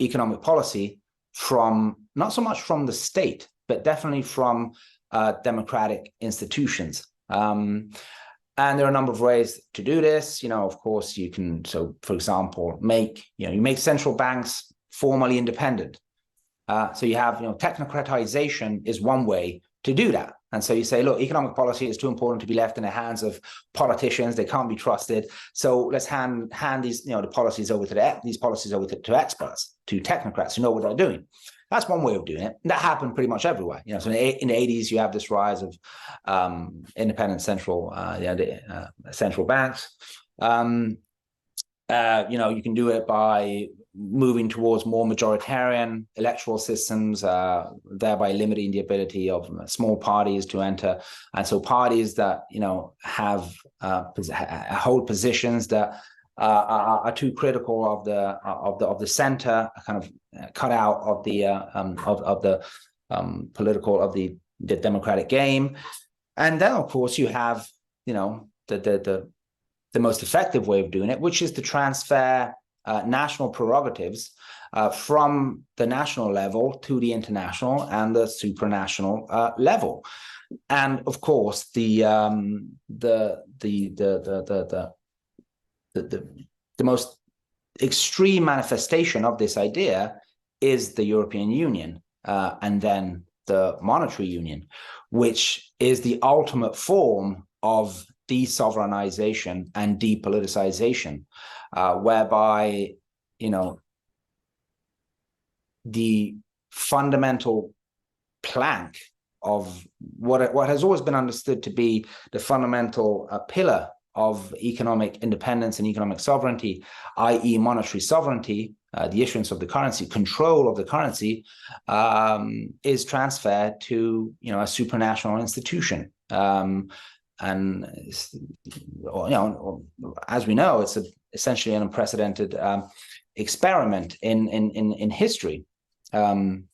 economic policy from, not so much from the state, but definitely from democratic institutions. And there are a number of ways to do this. Of course, you can, so for example, you make central banks formally independent. So you have, technocratization is one way to do that. And so you say, look, economic policy is too important to be left in the hands of politicians. They can't be trusted. So let's hand these, the policies over to to experts, to technocrats who know what they're doing. That's one way of doing it. And that happened pretty much everywhere. So in the 80s, you have this rise of independent central banks. You can do it by moving towards more majoritarian electoral systems, thereby limiting the ability of small parties to enter. And so parties that hold positions that are too critical of the center, kind of cut out of the political of the democratic game. And then, of course, you have the most effective way of doing it, which is to transfer national prerogatives from the national level to the international and the supranational level. And of course, the most extreme manifestation of this idea is the European Union, and then the monetary union, which is the ultimate form of de-sovereignization and depoliticization, whereby the fundamental plank of what has always been understood to be the fundamental pillar of economic independence and economic sovereignty, i.e. monetary sovereignty, the issuance of the currency, control of the currency, is transferred to a supranational institution. And as we know, it's essentially an unprecedented experiment in history, and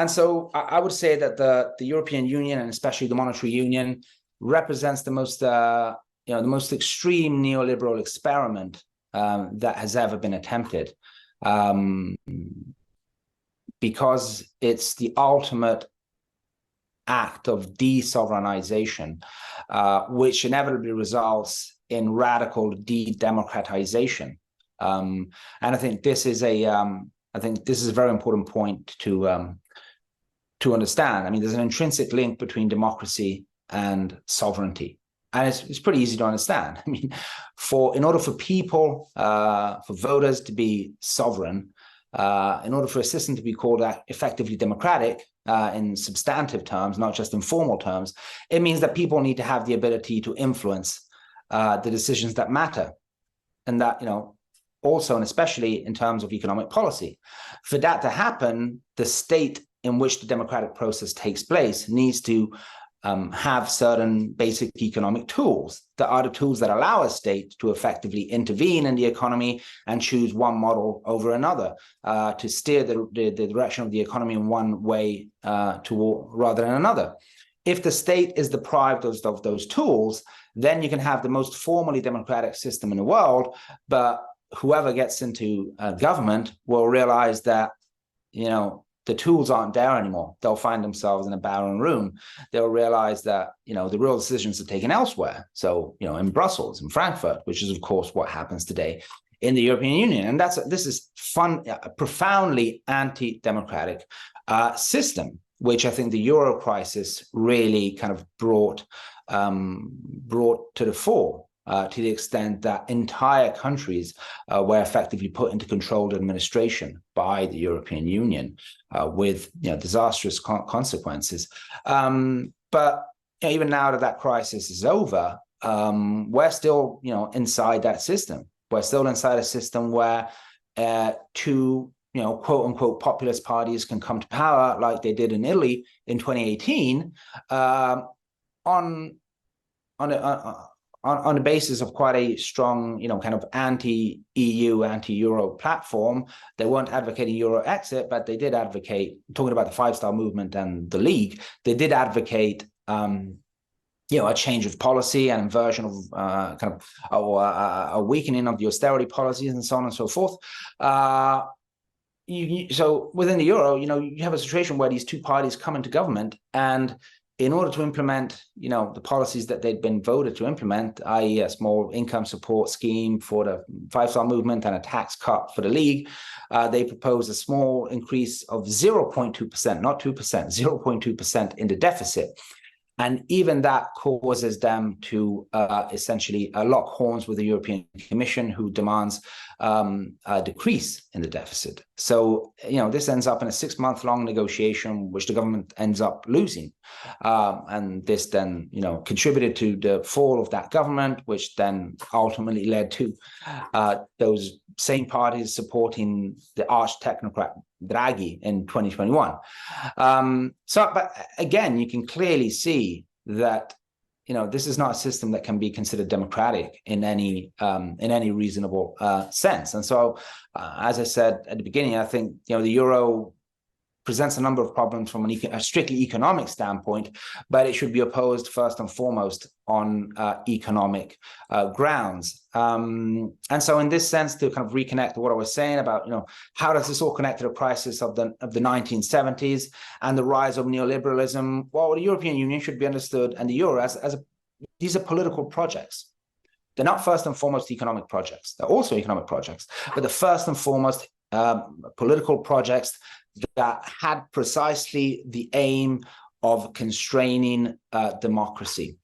so I would say that the European Union, and especially the monetary union, represents the most extreme neoliberal experiment that has ever been attempted, because it's the ultimate act of de-sovereignization, which inevitably results in radical de-democratization. And I think this is a very important point to understand. I mean, there's an intrinsic link between democracy and sovereignty, and it's pretty easy to understand. I mean, in order for people, for voters to be sovereign, in order for a system to be called effectively democratic, in substantive terms, not just in formal terms, it means that people need to have the ability to influence the decisions that matter. And that, also and especially in terms of economic policy. For that to happen, the state in which the democratic process takes place needs to have certain basic economic tools that are the tools that allow a state to effectively intervene in the economy and choose one model over another, to steer the direction of the economy in one way rather than another. If the state is deprived of those tools, then you can have the most formally democratic system in the world, but whoever gets into government will realize that, the tools aren't there anymore. They'll find themselves in a barren room. They'll realize that, the real decisions are taken elsewhere. So, in Brussels, in Frankfurt, which is, of course, what happens today in the European Union. And this is a profoundly anti-democratic system, which I think the Euro crisis really kind of brought to the fore. to the extent that entire countries were effectively put into controlled administration by the European Union with disastrous consequences. But even now that crisis is over, we're still inside that system. We're still inside a system where two quote unquote populist parties can come to power like they did in Italy in 2018 on the basis of quite a strong, kind of anti-EU, anti-Euro platform. They weren't advocating Euro exit, but they did advocate, talking about the Five-Star Movement and the League, they did advocate a change of policy and inversion of a weakening of the austerity policies and so on and so forth. So within the Euro, you have a situation where these two parties come into government, and in order to implement, the policies that they'd been voted to implement, i.e. a small income support scheme for the Five-Star Movement and a tax cut for the League, they proposed a small increase of 0.2%, not 2%, 0.2% in the deficit. And even that causes them to essentially lock horns with the European Commission, who demands a decrease in the deficit. So, this ends up in a 6-month-long negotiation, which the government ends up losing. And this then, contributed to the fall of that government, which then ultimately led to those same parties supporting the arch technocrat Draghi in 2021. But again, you can clearly see that this is not a system that can be considered democratic in any reasonable sense. And so, as I said at the beginning, I think the euro presents a number of problems from a strictly economic standpoint, but it should be opposed first and foremost on economic grounds. And so in this sense, to kind of reconnect to what I was saying about, how does this all connect to the crisis of the 1970s and the rise of neoliberalism? Well, the European Union should be understood, and the euro these are political projects. They're not first and foremost economic projects. They're also economic projects, but the first and foremost political projects that had precisely the aim of constraining democracy.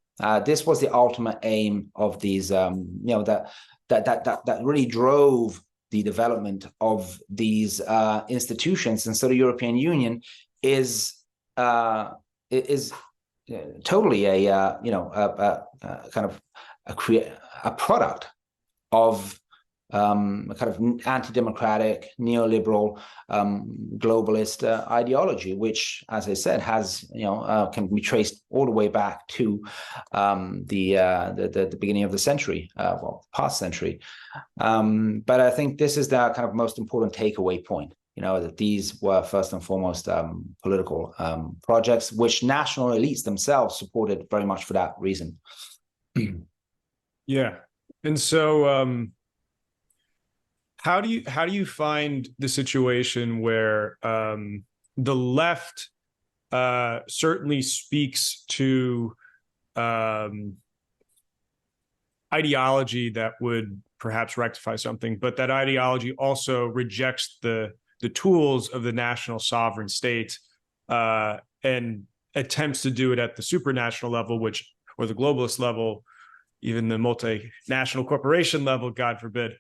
This was the ultimate aim of these, that really drove the development of these institutions. And so the European Union is totally a product of a kind of anti-democratic, neoliberal, globalist ideology, which, as I said, has can be traced all the way back to the beginning of the century, past century. But I think this is the kind of most important takeaway point. That these were first and foremost political projects, which national elites themselves supported very much for that reason. Yeah, and so. How do you find the situation where the left certainly speaks to ideology that would perhaps rectify something, but that ideology also rejects the tools of the national sovereign state and attempts to do it at the supranational level, or the globalist level, even the multinational corporation level, God forbid.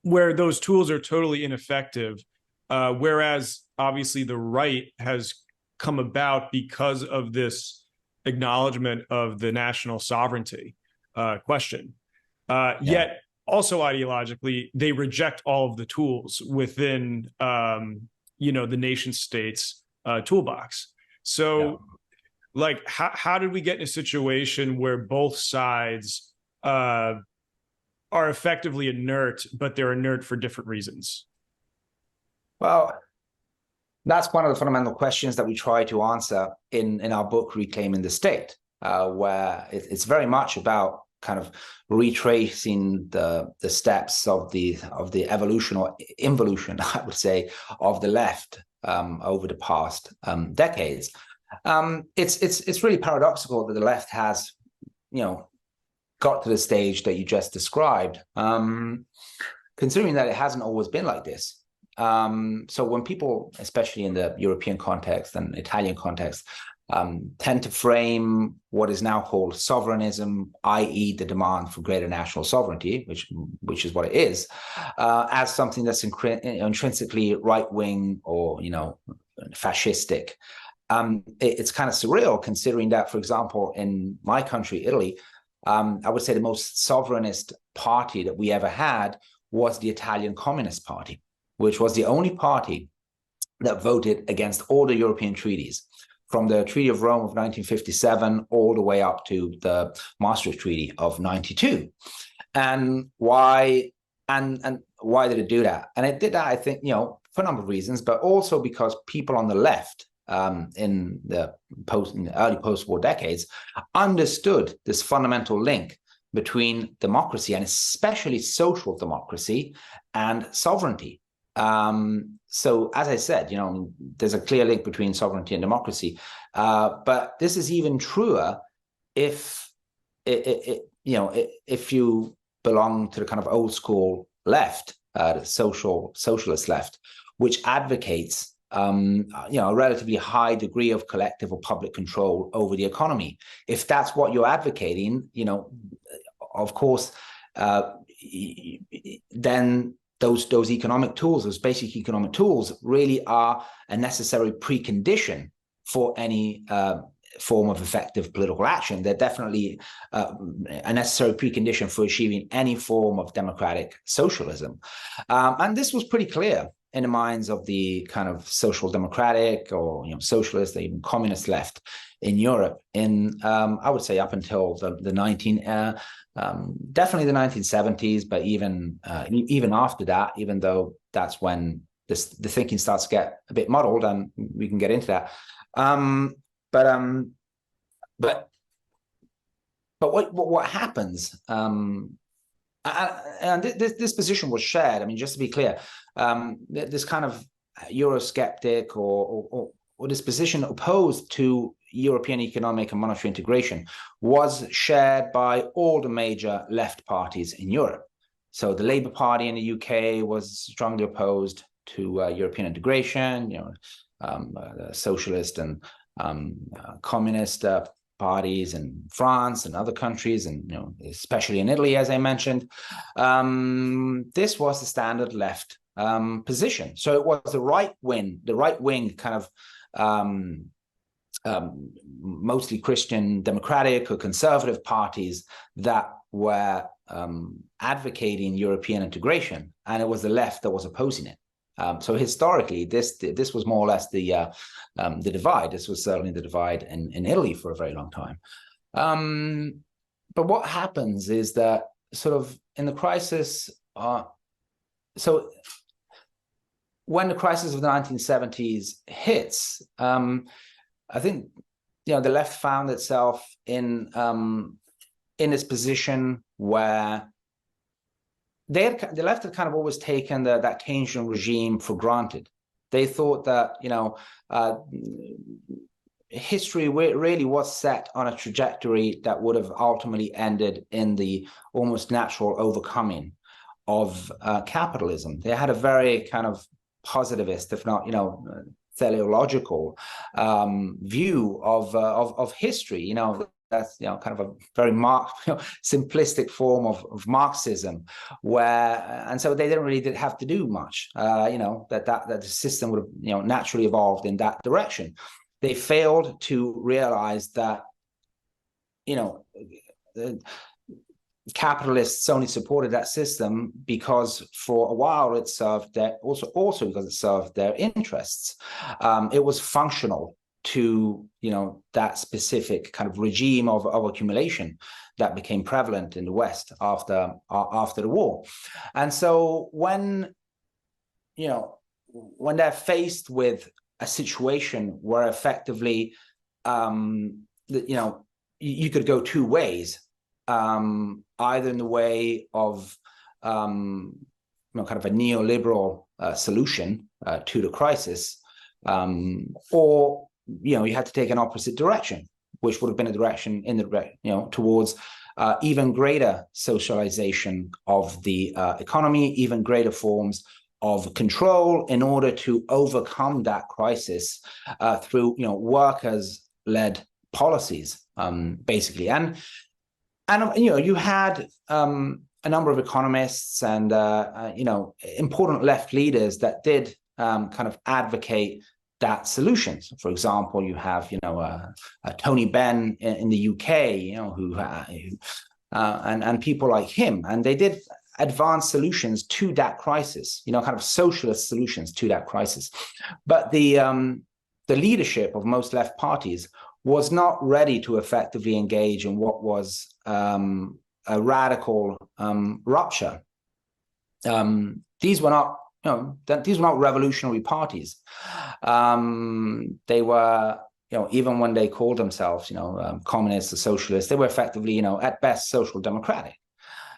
Where those tools are totally ineffective, whereas obviously the right has come about because of this acknowledgement of the national sovereignty question. Yet also ideologically, they reject all of the tools within the nation state's toolbox. So how did we get in a situation where both sides are effectively inert, but they're inert for different reasons? Well, that's one of the fundamental questions that we try to answer in our book, Reclaiming the State, where it's very much about kind of retracing the steps of the evolution or involution, I would say, of the left over the past decades. It's really paradoxical that the left has, got to the stage that you just described, considering that it hasn't always been like this. So when people, especially in the European context and Italian context, tend to frame what is now called sovereignism, i.e. the demand for greater national sovereignty, which is what it is, as something that's intrinsically right-wing or, fascistic. It's kind of surreal considering that, for example, in my country, Italy, I would say the most sovereignist party that we ever had was the Italian Communist Party, which was the only party that voted against all the European treaties, from the Treaty of Rome of 1957 all the way up to the Maastricht Treaty of 92. And why? And why did it do that? And it did that, I think, for a number of reasons, but also because people on the left in the early post-war decades understood this fundamental link between democracy, and especially social democracy, and sovereignty. So, as I said, there's a clear link between sovereignty and democracy. But this is even truer if you belong to the kind of old school left, the socialist left, which advocates a relatively high degree of collective or public control over the economy. If that's what you're advocating, of course, then those economic tools, those basic economic tools, really are a necessary precondition for any form of effective political action. They're definitely a necessary precondition for achieving any form of democratic socialism. And this was pretty clear in the minds of the kind of social democratic or socialist, even communist left in Europe in I would say up until definitely the 1970s, but even after that, even though that's when the thinking starts to get a bit muddled, and we can get into that. But what happens? And this position was shared. I mean, just to be clear, this kind of Eurosceptic or this position opposed to European economic and monetary integration was shared by all the major left parties in Europe. So the Labour Party in the UK was strongly opposed to European integration. The socialist and communist parties in France and other countries, and especially in Italy, as I mentioned. This was the standard left position. So it was the right wing kind of mostly Christian democratic or conservative parties that were advocating European integration, and it was the left that was opposing it. So historically, this was more or less the divide. This was certainly the divide in Italy for a very long time. But what happens is that sort of in the crisis, so when the crisis of the 1970s hits, I think the left found itself in this position where the left had kind of always taken that Keynesian regime for granted. They thought that history really was set on a trajectory that would have ultimately ended in the almost natural overcoming of capitalism. They had a very kind of positivist, if not teleological view of history. That's kind of a very simplistic form of Marxism, and so they didn't really have to do much. That the system would have naturally evolved in that direction. They failed to realize that capitalists only supported that system because for a while it served also because it served their interests. It was functional to that specific kind of regime of accumulation that became prevalent in the West after the war. And so when they're faced with a situation where effectively you could go two ways, either in the way of kind of a neoliberal solution to the crisis, or you had to take an opposite direction, which would have been a direction towards even greater socialization of the economy, even greater forms of control in order to overcome that crisis through workers led policies, basically. And you had a number of economists and important left leaders that did kind of advocate that solutions. For example, you have Tony Benn in the UK, and people like him, and they did advance solutions to that crisis, kind of socialist solutions to that crisis. But the leadership of most left parties was not ready to effectively engage in what was a radical rupture. These were not, revolutionary parties. They were, even when they called themselves, communists or socialists, they were effectively, at best, social democratic.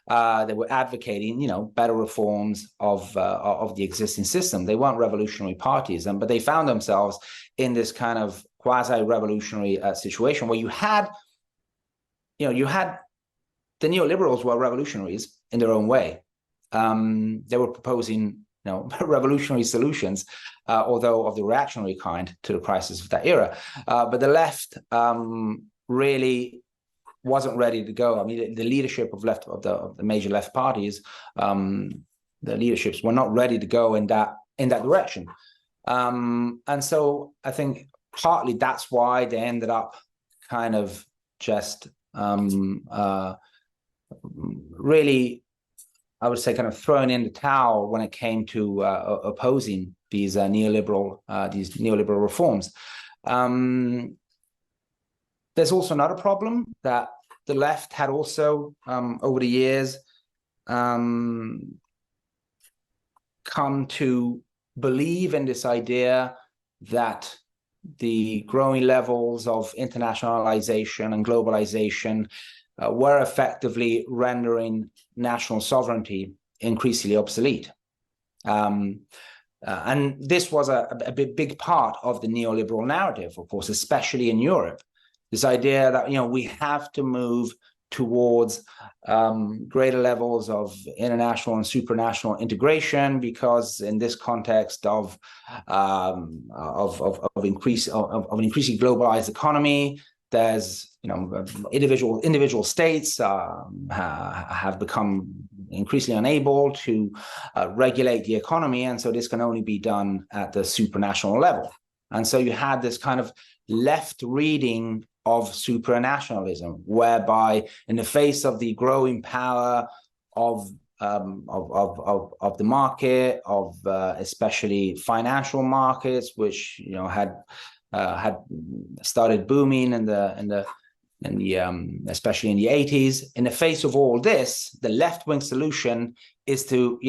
They were advocating, better reforms of the existing system. They weren't revolutionary parties, but they found themselves in this kind of quasi-revolutionary situation where you had the neoliberals were revolutionaries in their own way. They were proposing, revolutionary solutions, although of the reactionary kind, to the crisis of that era. But the left really wasn't ready to go. I mean, the leadership of the major left parties, the leaderships were not ready to go in that direction. And so I think partly that's why they ended up kind of just really, I would say, kind of throwing in the towel when it came to opposing these neoliberal reforms. There's also another problem that the left had also over the years come to believe in this idea that the growing levels of internationalization and globalization were effectively rendering national sovereignty increasingly obsolete. And this was a big part of the neoliberal narrative, of course, especially in Europe. This idea that, we have to move towards greater levels of international and supranational integration, because in this context of an increasing globalized economy, there's individual states have become increasingly unable to regulate the economy, and so this can only be done at the supranational level. And so you had this kind of left reading of supranationalism, whereby in the face of the growing power of the market, of especially financial markets, which had started booming especially in the 80s. In the face of all this, the left-wing solution is to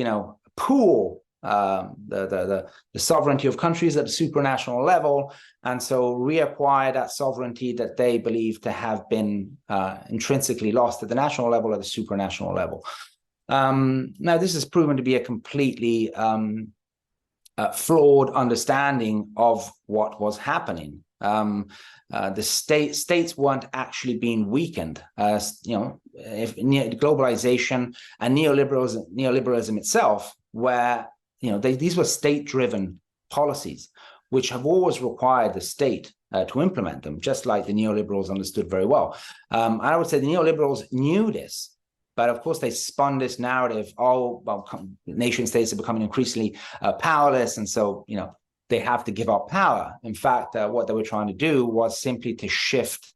pool the sovereignty of countries at the supranational level, and so reacquire that sovereignty that they believe to have been intrinsically lost at the national level, at the supranational level. Now, this has proven to be a completely flawed understanding of what was happening. The states weren't actually being weakened. If globalization and neoliberalism itself were, these were state-driven policies, which have always required the state to implement them, just like the neoliberals understood very well. And I would say the neoliberals knew this, but of course they spun this narrative, nation states are becoming increasingly powerless, and so, they have to give up power. In fact, what they were trying to do was simply to shift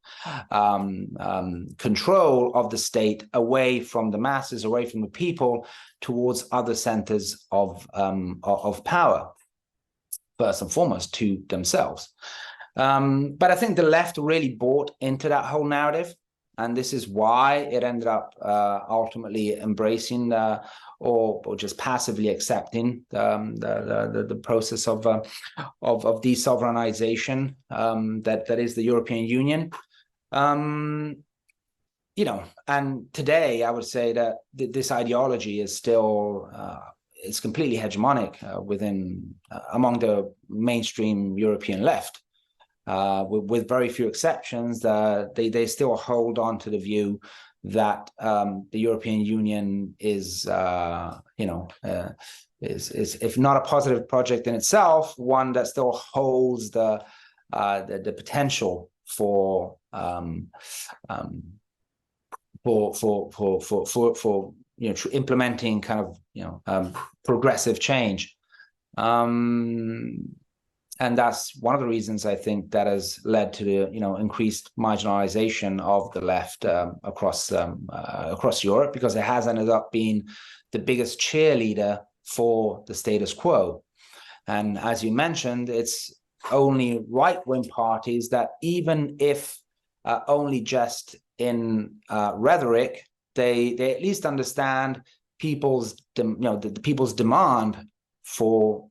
control of the state away from the masses, away from the people, towards other centers of power, first and foremost to themselves. But I think the left really bought into that whole narrative, and this is why it ended up ultimately embracing or just passively accepting the process of desovereignization that is the European Union. And today I would say that this ideology is still it's completely hegemonic among the mainstream European left. With very few exceptions, they still hold on to the view that the European Union is if not a positive project in itself, one that still holds the potential for implementing kind of progressive change. And that's one of the reasons I think that has led to the increased marginalization of the left across Europe, because it has ended up being the biggest cheerleader for the status quo. And as you mentioned, it's only right-wing parties that, even if only just in rhetoric, they at least understand people's the people's demand for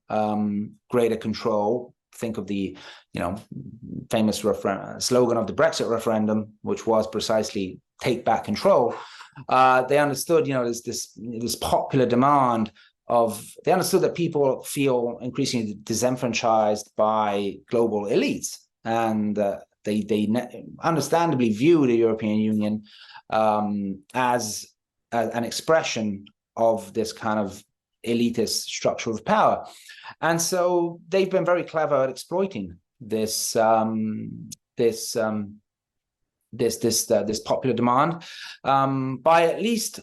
greater control. Think of the famous slogan of the Brexit referendum, which was precisely "take back control." They understood this popular demand of. They understood that people feel increasingly disenfranchised by global elites, and they understandably view the European Union as an expression of this kind of elitist structure of power. And so they've been very clever at exploiting this popular demand by at least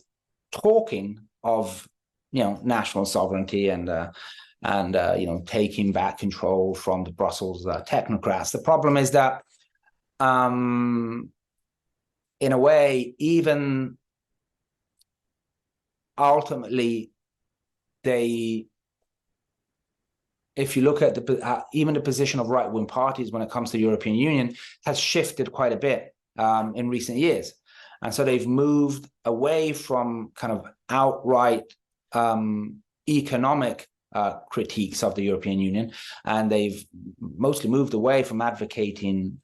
talking of national sovereignty and taking back control from the Brussels technocrats. The problem is that in a way, even ultimately, if you look at even the position of right-wing parties when it comes to the European Union, has shifted quite a bit in recent years. And so they've moved away from kind of outright economic critiques of the European Union, and they've mostly moved away from advocating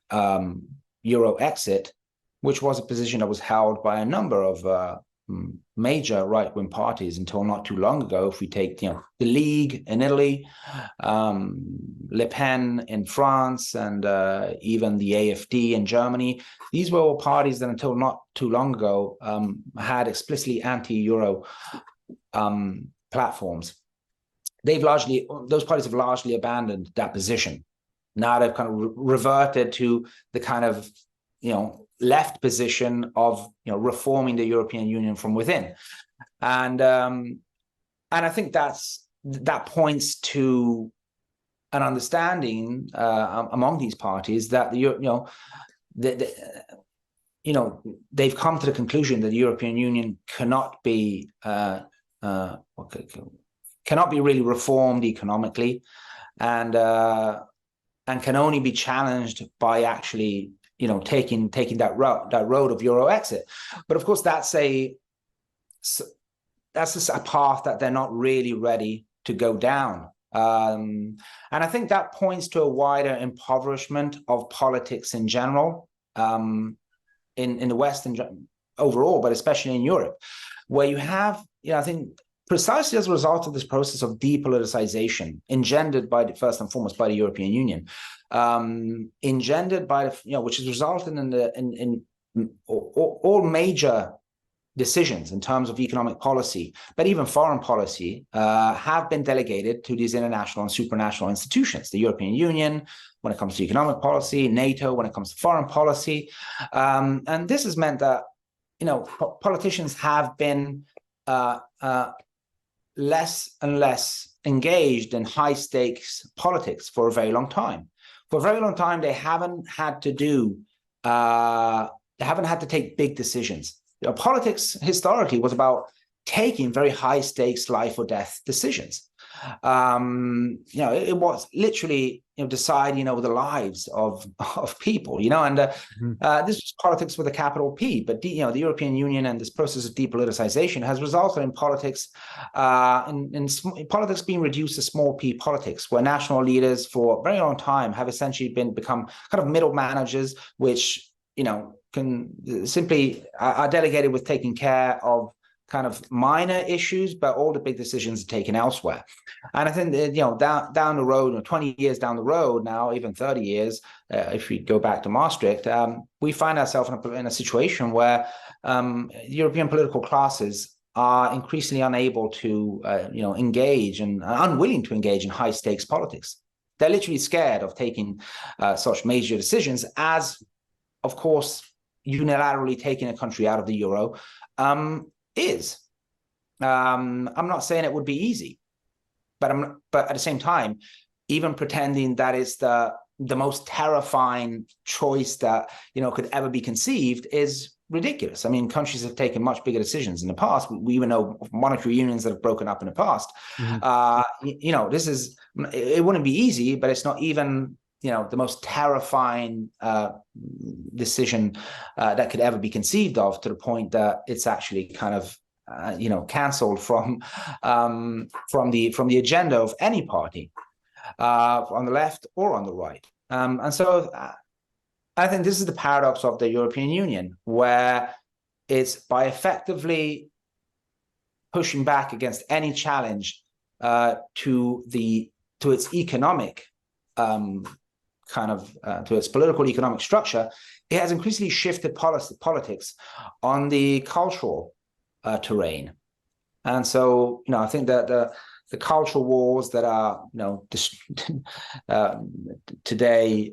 Euro exit, which was a position that was held by a number of major right-wing parties until not too long ago. If we take the League in Italy, Le Pen in France, and even the AfD in Germany, these were all parties that until not too long ago had explicitly anti-Euro platforms. Those parties have largely abandoned that position. Now they've kind of reverted to the kind of left position of reforming the European Union from within, and I think that points to an understanding among these parties that they've come to the conclusion that the European Union cannot be really reformed economically, and can only be challenged by actually taking that road of Euro exit. But of course, that's a path that they're not really ready to go down. And I think that points to a wider impoverishment of politics in general, in the West and overall, but especially in Europe, where you have, I think, precisely as a result of this process of depoliticization engendered by first and foremost by the European Union, engendered by which has resulted in all major decisions in terms of economic policy, but even foreign policy, have been delegated to these international and supranational institutions. The European Union, when it comes to economic policy, NATO, when it comes to foreign policy, and this has meant that politicians have been less and less engaged in high-stakes politics for a very long time. For a very long time, they haven't had to take big decisions. Politics historically was about taking very high-stakes life or death decisions. It was literally deciding the lives of people, and this was politics with a capital P. But the European Union and this process of depoliticization has resulted in politics in politics being reduced to small p politics, where national leaders for a very long time have essentially become kind of middle managers, which can simply are delegated with taking care of kind of minor issues, but all the big decisions are taken elsewhere. And I think that, down the road, 20 years down the road now, even 30 years, if we go back to Maastricht, we find ourselves in a situation where European political classes are increasingly unable to, engage and unwilling to engage in high stakes politics. They're literally scared of taking such major decisions, as of course, unilaterally taking a country out of the euro is. I'm not saying it would be easy, but at the same time, even pretending that it's the most terrifying choice that could ever be conceived is ridiculous. I mean, countries have taken much bigger decisions in the past. We even know of monetary unions that have broken up in the past. It wouldn't be easy, but it's not even the most terrifying decision that could ever be conceived of, to the point that it's actually kind of cancelled from the agenda of any party, on the left or on the right. And so I think this is the paradox of the European Union, where it's by effectively pushing back against any challenge to its economic to its political economic structure, it has increasingly shifted politics on the cultural terrain. And so, I think that the cultural wars that are, today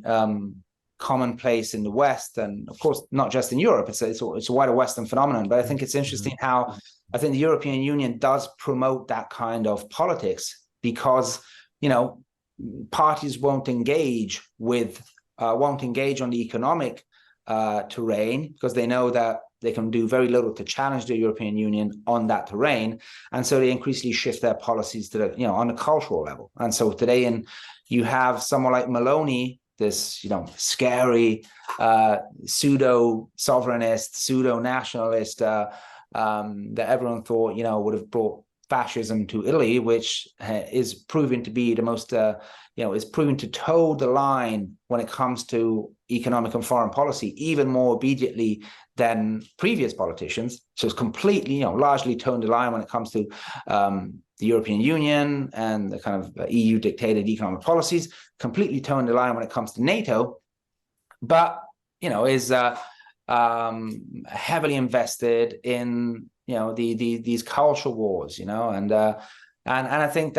commonplace in the West, and of course not just in Europe, it's a wider Western phenomenon. But I think it's interesting how I think the European Union does promote that kind of politics, because parties won't engage on the economic terrain, because they know that they can do very little to challenge the European Union on that terrain, and so they increasingly shift their policies to the on the cultural level. And so today, you have someone like Meloni, this scary pseudo sovereignist, pseudo nationalist that everyone thought would have brought fascism to Italy, which is proving to be the most is proving to toe the line when it comes to economic and foreign policy even more obediently than previous politicians. So it's completely largely toned the line when it comes to the European Union and the kind of EU dictated economic policies, completely toned the line when it comes to NATO, but is heavily invested in these cultural wars, and I think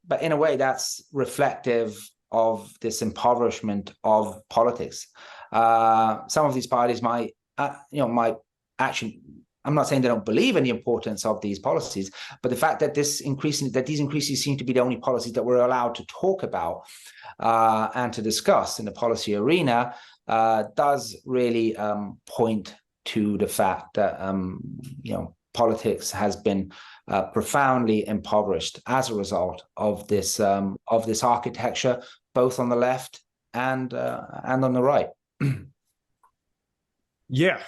but in a way that's reflective of this impoverishment of politics. Some of these parties might actually, I'm not saying they don't believe in the importance of these policies, but the fact that these increases seem to be the only policies that we're allowed to talk about and to discuss in the policy arena does really point to the fact that politics has been profoundly impoverished as a result of this architecture, both on the left and on the right. Yeah,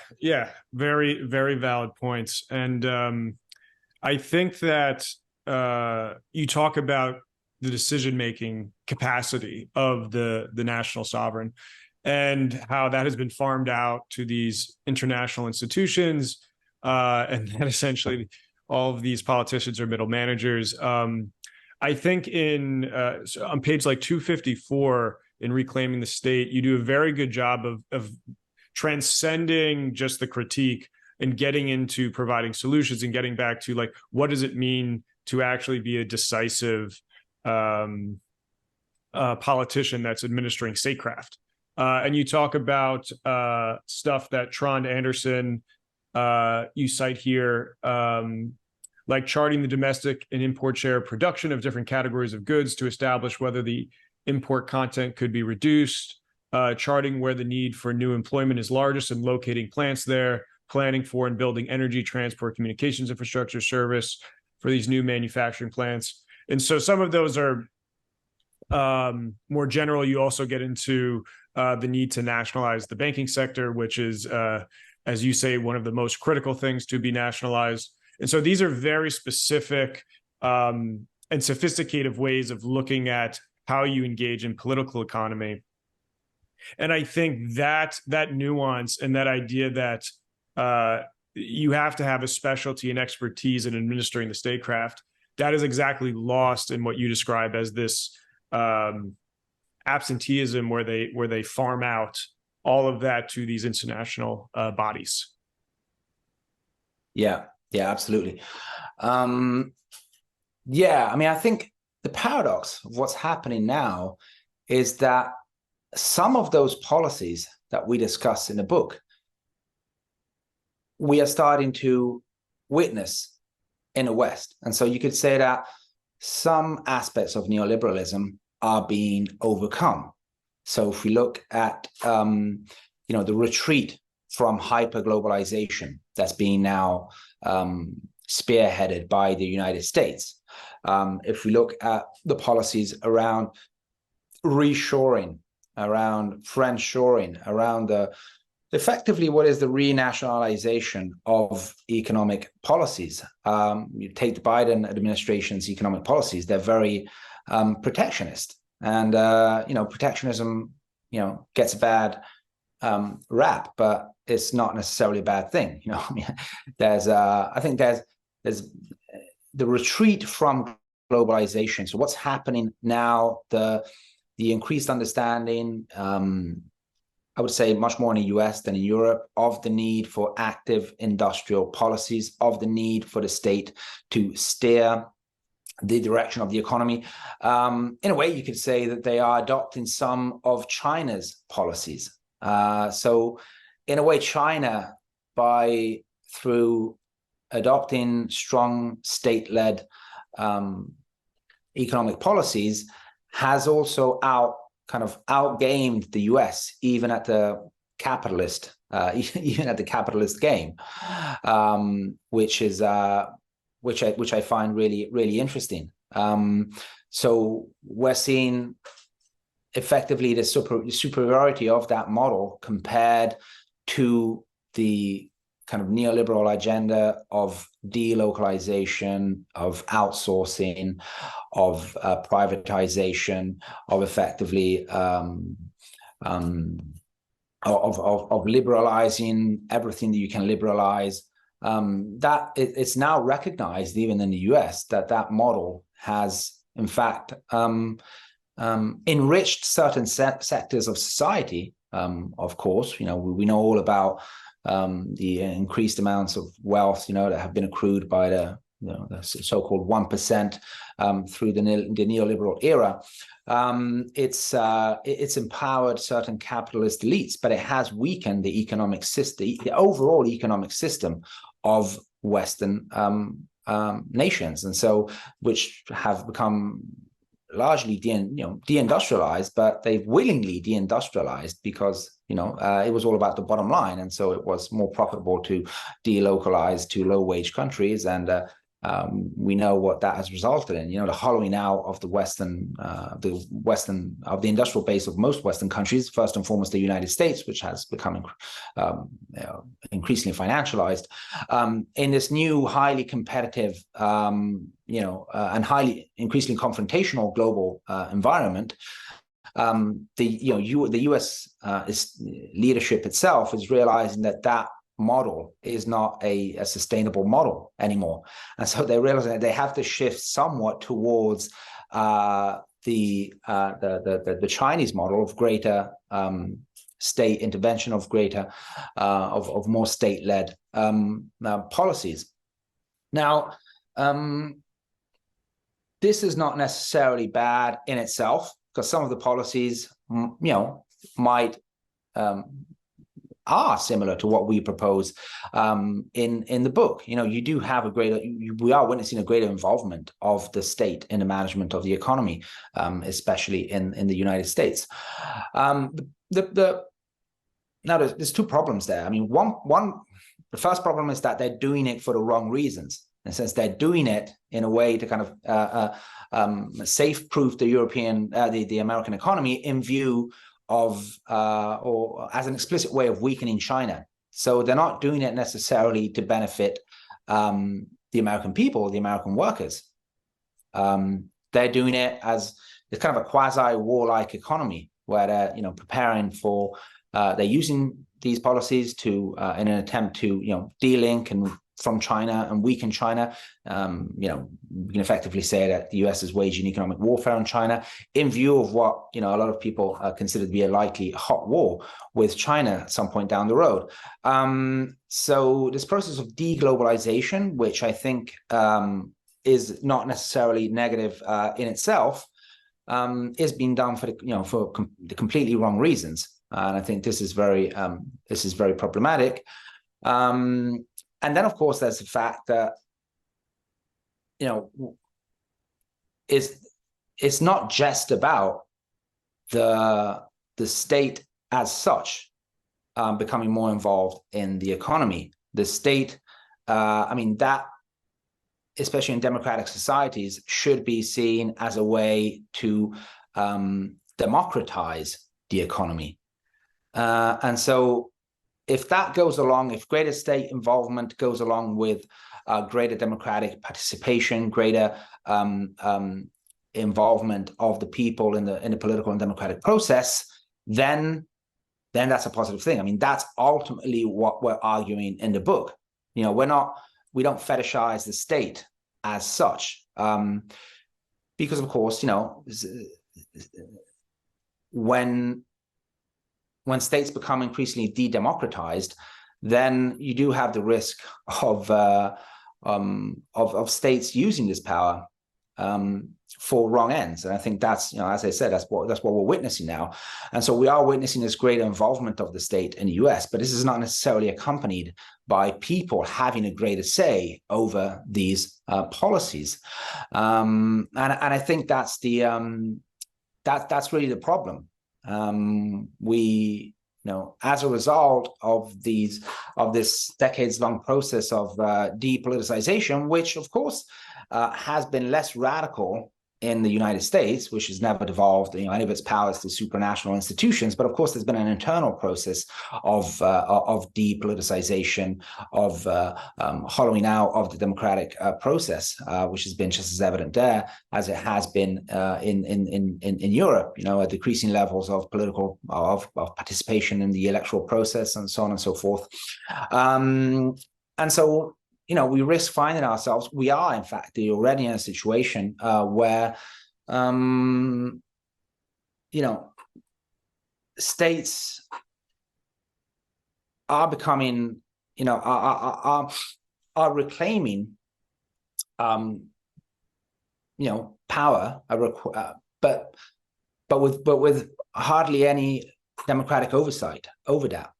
very, very valid points. And I think that you talk about the decision-making capacity of the national sovereign and how that has been farmed out to these international institutions, and that essentially all of these politicians are middle managers. I think on page 254 in Reclaiming the State, you do a very good job of transcending just the critique and getting into providing solutions and getting back to what does it mean to actually be a decisive politician that's administering statecraft. And you talk about stuff that Trond Anderson, you cite here, like charting the domestic and import share of production of different categories of goods to establish whether the import content could be reduced, charting where the need for new employment is largest and locating plants there, planning for and building energy, transport, communications infrastructure service for these new manufacturing plants. And so some of those are more general. You also get into the need to nationalize the banking sector, which is, as you say, one of the most critical things to be nationalized. And so these are very specific and sophisticated ways of looking at how you engage in political economy. And I think that nuance and that idea that you have to have a specialty and expertise in administering the statecraft, that is exactly lost in what you describe as this absenteeism, where they farm out all of that to these international bodies. Yeah, absolutely. Yeah, I mean, I think the paradox of what's happening now is that some of those policies that we discuss in the book, we are starting to witness in the West. And so you could say that some aspects of neoliberalism are being overcome. So if we look at the retreat from hyperglobalization that's being now spearheaded by the United States, if we look at the policies around reshoring, around friendshoring, around effectively what is the renationalization of economic policies. You take the Biden administration's economic policies, they're very protectionist. And, protectionism, gets a bad rap, but it's not necessarily a bad thing. I think there's the retreat from globalization. So what's happening now, the increased understanding, I would say much more in the US than in Europe, of the need for active industrial policies, of the need for the state to steer the direction of the economy. In a way, you could say that they are adopting some of China's policies. So in a way, China, through adopting strong state-led economic policies, has also outgamed the US, even at the capitalist game, which I find really, really interesting. So we're seeing effectively the superiority of that model compared to the kind of neoliberal agenda of delocalization, of outsourcing, of privatization, of effectively of liberalizing everything that you can liberalize. That it's now recognized, even in the US, that model has, in fact, enriched certain sectors of society. Of course, we know all about the increased amounts of wealth, that have been accrued by the so-called 1% through the neoliberal era. It's empowered certain capitalist elites, but it has weakened the economic system, the overall economic system of Western nations, and so which have become largely deindustrialized, but they've willingly deindustrialized because it was all about the bottom line, and so it was more profitable to delocalize to low-wage countries, and we know what that has resulted in. The hollowing out of the industrial base of most Western countries, first and foremost the United States, which has become increasingly financialized in this new, highly competitive, and increasingly confrontational global environment. The U.S. leadership itself is realizing that model is not a sustainable model anymore, and so they realize that they have to shift somewhat towards the Chinese model of greater state intervention, of greater of more state-led policies. Now, this is not necessarily bad in itself, because some of the policies, might are similar to what we propose in the book. You do have we are witnessing a greater involvement of the state in the management of the economy, especially in the United States. Now there's two problems there. I mean, the first problem is that they're doing it for the wrong reasons. And since they're doing it in a way to kind of safe-proof the American economy in view of or as an explicit way of weakening China. So they're not doing it necessarily to benefit the American people, the American workers. They're doing it as it's kind of a quasi-warlike economy where they're preparing for they're using these policies to in an attempt to de-link and from China and weaken China. We can effectively say that the US is waging economic warfare on China in view of what a lot of people consider to be a likely hot war with China at some point down the road. So this process of deglobalization, which I think is not necessarily negative in itself, is being done for the completely wrong reasons. and I think this is very problematic. And then, of course, there's the fact that it's not just about the state as such becoming more involved in the economy. The state, that, especially in democratic societies, should be seen as a way to democratize the economy. And so if that goes along, if greater state involvement goes along with greater democratic participation, greater involvement of the people in the political and democratic process, then that's a positive thing. I mean, that's ultimately what we're arguing in the book. We don't fetishize the state as such, because of course, when states become increasingly de-democratized, then you do have the risk of states using this power for wrong ends. And I think that's, as I said, that's what we're witnessing now. And so we are witnessing this greater involvement of the state in the US, but this is not necessarily accompanied by people having a greater say over these policies. And I think that's that's really the problem. As a result of this decades-long process of depoliticization, which of course has been less radical in the United States, which has never devolved any of its powers to supranational institutions, but of course there's been an internal process of depoliticization, of hollowing out of the democratic process, which has been just as evident there as it has been in Europe. At decreasing levels of political participation in the electoral process, and so on and so forth. And so, we risk finding ourselves, we are in fact already in a situation where, states are becoming, are reclaiming, power, but with hardly any democratic oversight over that.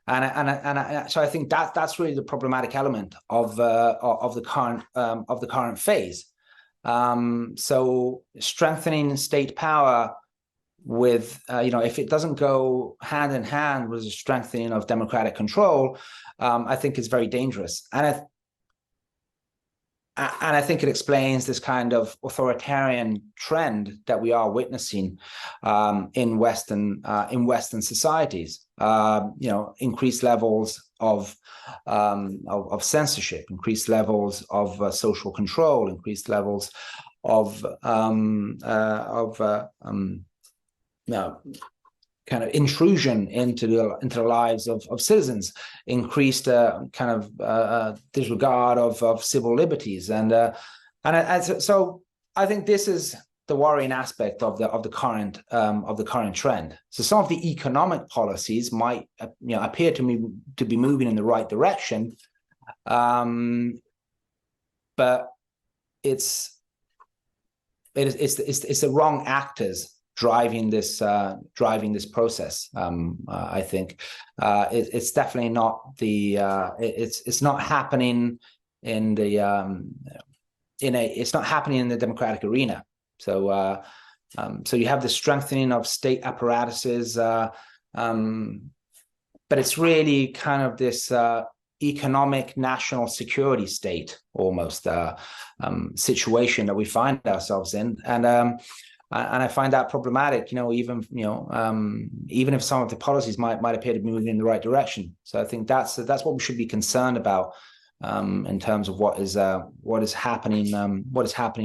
And so I think that's really the problematic element of the current phase. So strengthening state power with if it doesn't go hand in hand with the strengthening of democratic control, I think is very dangerous. And I think it explains this kind of authoritarian trend that we are witnessing in Western societies. Increased levels of censorship, increased levels of social control, increased levels of kind of intrusion into the lives of citizens, increased disregard of civil liberties, and so I think this is the worrying aspect of the current trend. So some of the economic policies might appear to me to be moving in the right direction, but it's the wrong actors driving this process. I think it's definitely not the it's not happening in the it's not happening in the democratic arena. So so you have the strengthening of state apparatuses, but it's really kind of this economic national security state almost situation that we find ourselves in, and I find that problematic. Even if some of the policies might appear to be moving in the right direction. So I think that's what we should be concerned about in terms of what is happening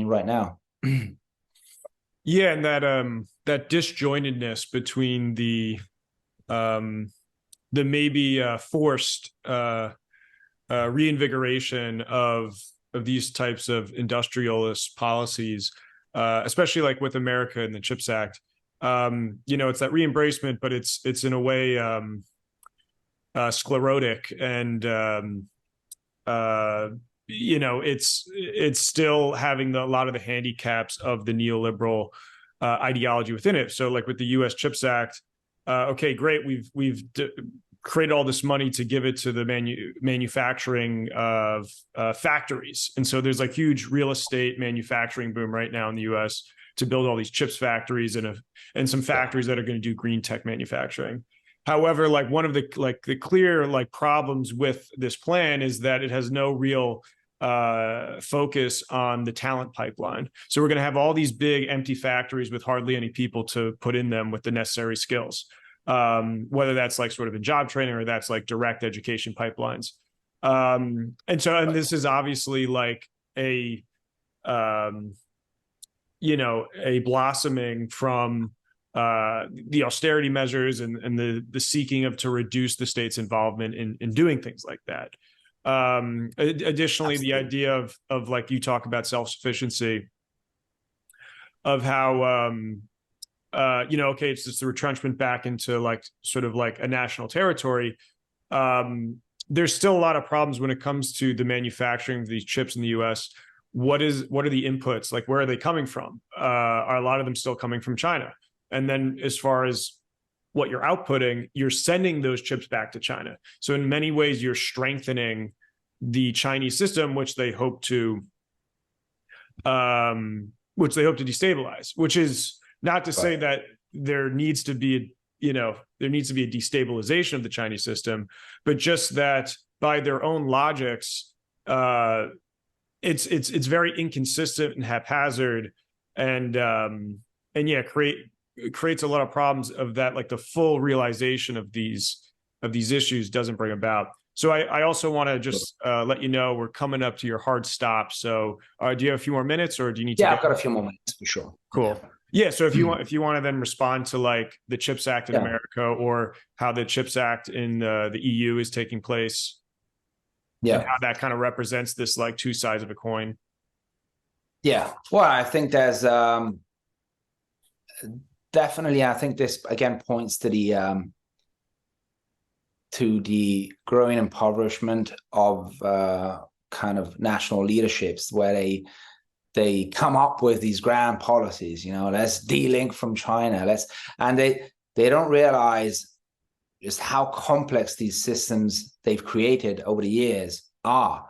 right now. Yeah, and that disjointedness between the maybe forced reinvigoration of these types of industrialist policies, especially like with America and the CHIPS Act. It's that re-embracement, but it's in a way sclerotic, and it's still having a lot of the handicaps of the neoliberal ideology within it. So like with the US CHIPS Act, okay, great, we've create all this money to give it to the manufacturing of factories. And so there's like huge real estate manufacturing boom right now in the US to build all these chips factories and some factories that are going to do green tech manufacturing. However, like one of the clear like problems with this plan is that it has no real focus on the talent pipeline. So we're going to have all these big empty factories with hardly any people to put in them with the necessary skills. Whether that's like sort of in job training or that's like direct education pipelines. And this is obviously like a blossoming from the austerity measures and the seeking to reduce the state's involvement in doing things like that. Additionally, absolutely, the idea of like you talk about self-sufficiency, of how okay, it's just the retrenchment back into like sort of like a national territory. There's still a lot of problems when it comes to the manufacturing of these chips in the US. What are the inputs? Like, where are they coming from? Are a lot of them still coming from China? And then as far as what you're outputting, you're sending those chips back to China. So in many ways, you're strengthening the Chinese system, which they hope to destabilize, which is not to say that there needs to be a destabilization of the Chinese system, but just that by their own logics, it's very inconsistent and haphazard, and creates a lot of problems of that. Like the full realization of these issues doesn't bring about. So I also want to just let you know we're coming up to your hard stop. So do you have a few more minutes, or do you need to? Yeah, I've got a few more minutes for sure. Cool. Yeah. So if you want to then respond to like the CHIPS Act in America, or how the CHIPS Act in the EU is taking place, and how that kind of represents this like two sides of a coin. Yeah. Well, I think there's definitely. I think this again points to the growing impoverishment of kind of national leaderships, where they come up with these grand policies, let's de-link from China, and they don't realize just how complex these systems they've created over the years are.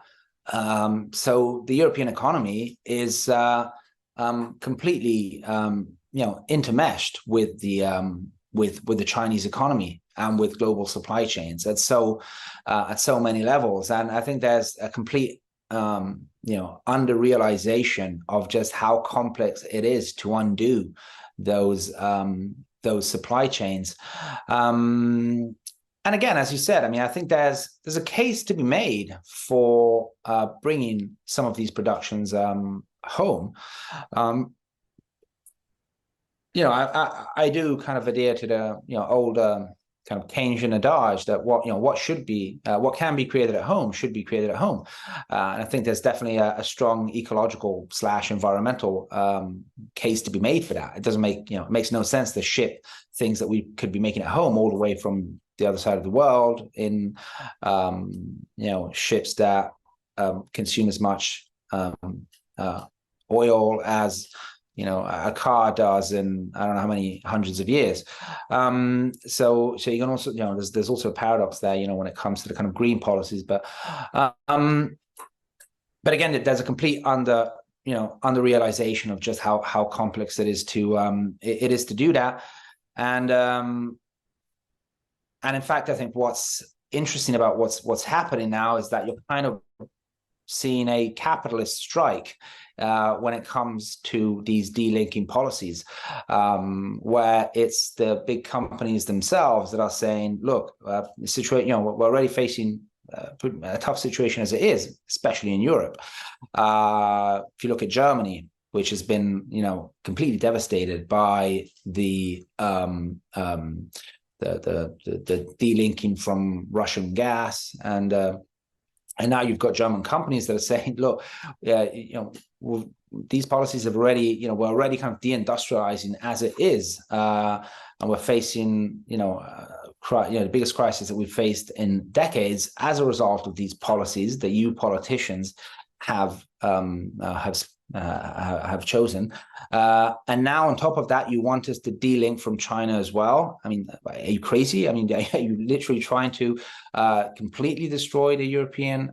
So the European economy is completely intermeshed with the Chinese economy and with global supply chains at so many levels. And I think there's a complete under realization of just how complex it is to undo those supply chains. And again, as you said, I mean, I think there's a case to be made for bringing some of these productions home. I do kind of adhere to the old kind of Keynesian adage that what can be created at home should be created at home. And I think there's definitely a strong ecological / environmental case to be made for that. It doesn't it makes no sense to ship things that we could be making at home all the way from the other side of the world in ships that consume as much oil as a car does in I don't know how many hundreds of years. So you can also, there's also a paradox there, when it comes to the kind of green policies. But again, there's a complete under realization of just how complex it is to do that. And in fact, I think what's interesting about what's happening now is that you're kind of seeing a capitalist strike when it comes to these delinking policies, where it's the big companies themselves that are saying, look, the situation, we're already facing a tough situation as it is, especially in Europe. If you look at Germany, which has been, completely devastated by the delinking from Russian gas, and now you've got German companies that are saying, look, these policies have already, we're already kind of deindustrializing as it is, and we're facing, the biggest crisis that we've faced in decades as a result of these policies that you politicians have chosen. And now on top of that, you want us to de-link from China as well. I mean, are you crazy? I mean, are you literally trying to completely destroy the European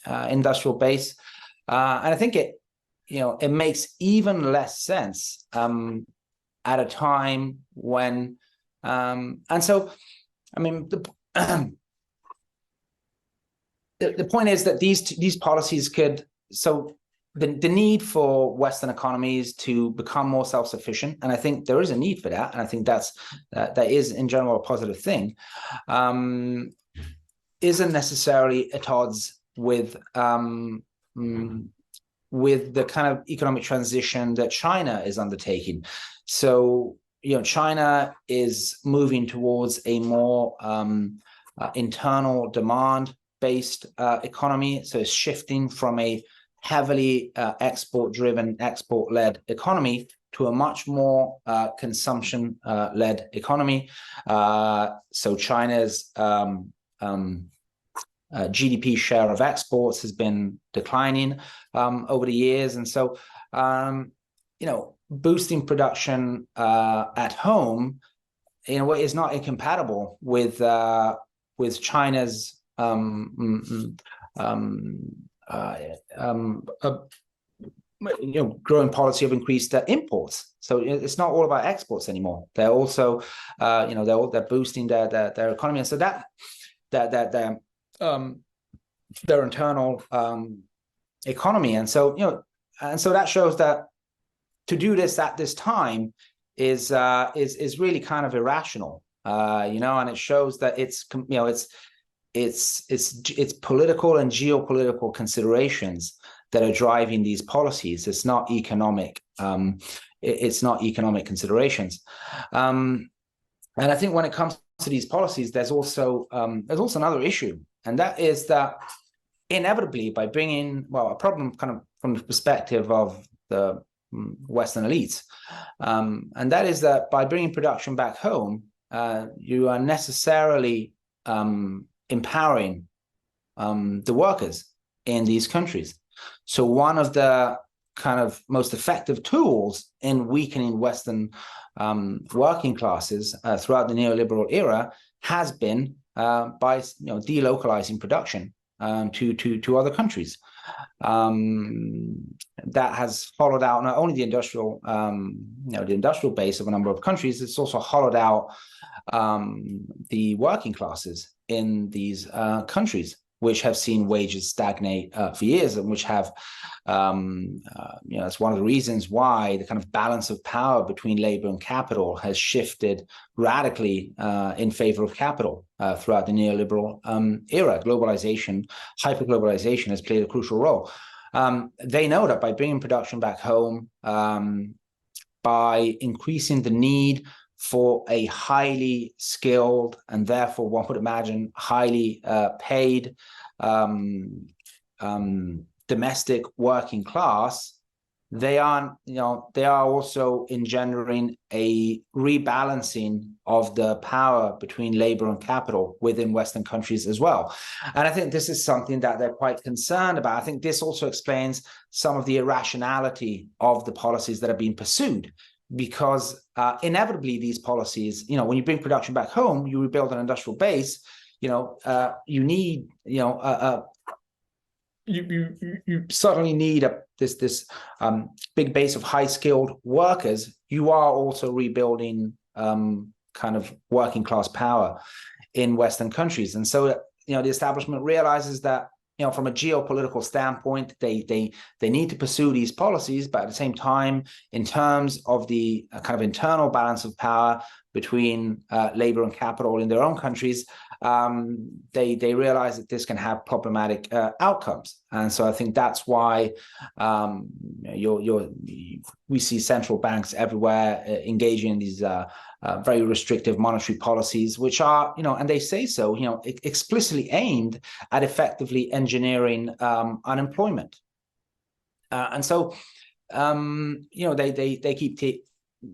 industrial base? And I think it makes even less sense at a time when, and so, I mean, the point is that these policies could, so the need for Western economies to become more self-sufficient, and I think there is a need for that, and I think that is in general a positive thing, isn't necessarily at odds with the kind of economic transition that China is undertaking. So, China is moving towards a more internal demand-based economy. So it's shifting from a heavily export-driven, export-led economy to a much more consumption-led economy. So China's GDP share of exports has been declining over the years, and so boosting production at home, is not incompatible with China's growing policy of increased imports. So it's not all about exports anymore. They're also they're boosting their economy, and so that their internal economy, and so that shows that to do this at this time is really kind of irrational, and it shows that it's political and geopolitical considerations that are driving these policies. It's not economic. It's not economic considerations. And I think when it comes to these policies, there's also another issue, and that is that inevitably, by bringing a problem kind of from the perspective of the Western elites, and that is that by bringing production back home, you are necessarily empowering the workers in these countries. So one of the kind of most effective tools in weakening Western working classes throughout the neoliberal era has been by delocalizing production to other countries. That has hollowed out not only the industrial base of a number of countries, it's also hollowed out the working classes in these countries, which have seen wages stagnate for years, and which have, it's one of the reasons why the kind of balance of power between labor and capital has shifted radically in favor of capital throughout the neoliberal era. Globalization, hyperglobalization has played a crucial role. They know that by bringing production back home, by increasing the need for a highly skilled and therefore one would imagine highly paid domestic working class, they are also engendering a rebalancing of the power between labor and capital within Western countries as well. And I think this is something that they're quite concerned about. I think this also explains some of the irrationality of the policies that are being pursued, because inevitably these policies, when you bring production back home, you rebuild an industrial base, you need, you suddenly need this big base of high skilled workers. You are also rebuilding kind of working class power in Western countries. And so, the establishment realizes that, from a geopolitical standpoint, they need to pursue these policies, but at the same time, in terms of the kind of internal balance of power between labor and capital in their own countries, they realize that this can have problematic outcomes. And so I think that's why we see central banks everywhere engaging in these very restrictive monetary policies, which are, and they say so, explicitly aimed at effectively engineering unemployment. And so, they keep,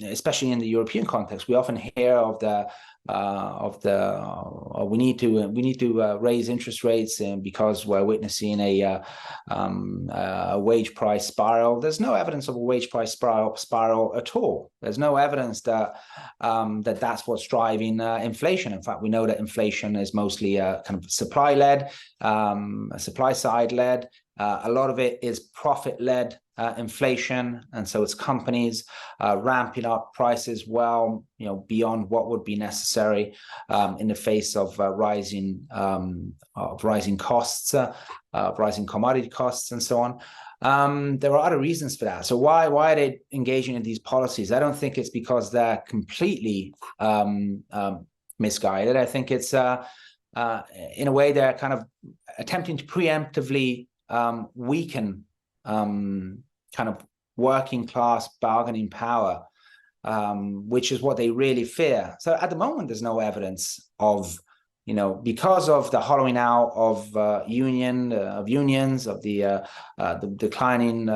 especially in the European context, we often hear of the we need to raise interest rates, and because we're witnessing a wage price spiral. There's no evidence of a wage price spiral at all. There's no evidence that that's what's driving inflation. In fact, we know that inflation is mostly kind of supply-led, supply side-led. A lot of it is profit-led inflation, and so it's companies ramping up prices well, beyond what would be necessary in the face of rising costs, rising commodity costs, and so on. There are other reasons for that. So why are they engaging in these policies? I don't think it's because they're completely misguided. I think it's in a way they're kind of attempting to preemptively weaken kind of working class bargaining power, which is what they really fear. So at the moment, there's no evidence of, because of the hollowing out of unions, of the declining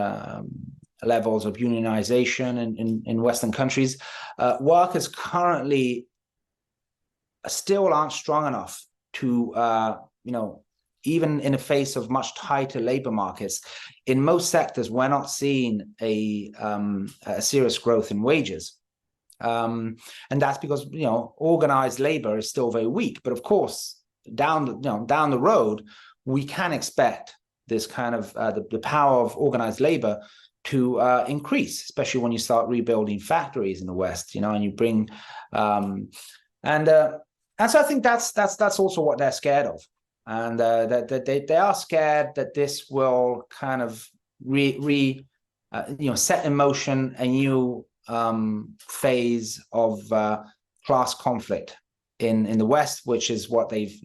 levels of unionization in Western countries, workers currently still aren't strong enough to, even in the face of much tighter labor markets, in most sectors, we're not seeing a serious growth in wages. And that's because, organized labor is still very weak. But of course, down the road, we can expect this kind of the power of organized labor to increase, especially when you start rebuilding factories in the West, and you bring and so I think that's also what they're scared of. And that they are scared that this will kind of set in motion a new phase of class conflict in the West, which is what they've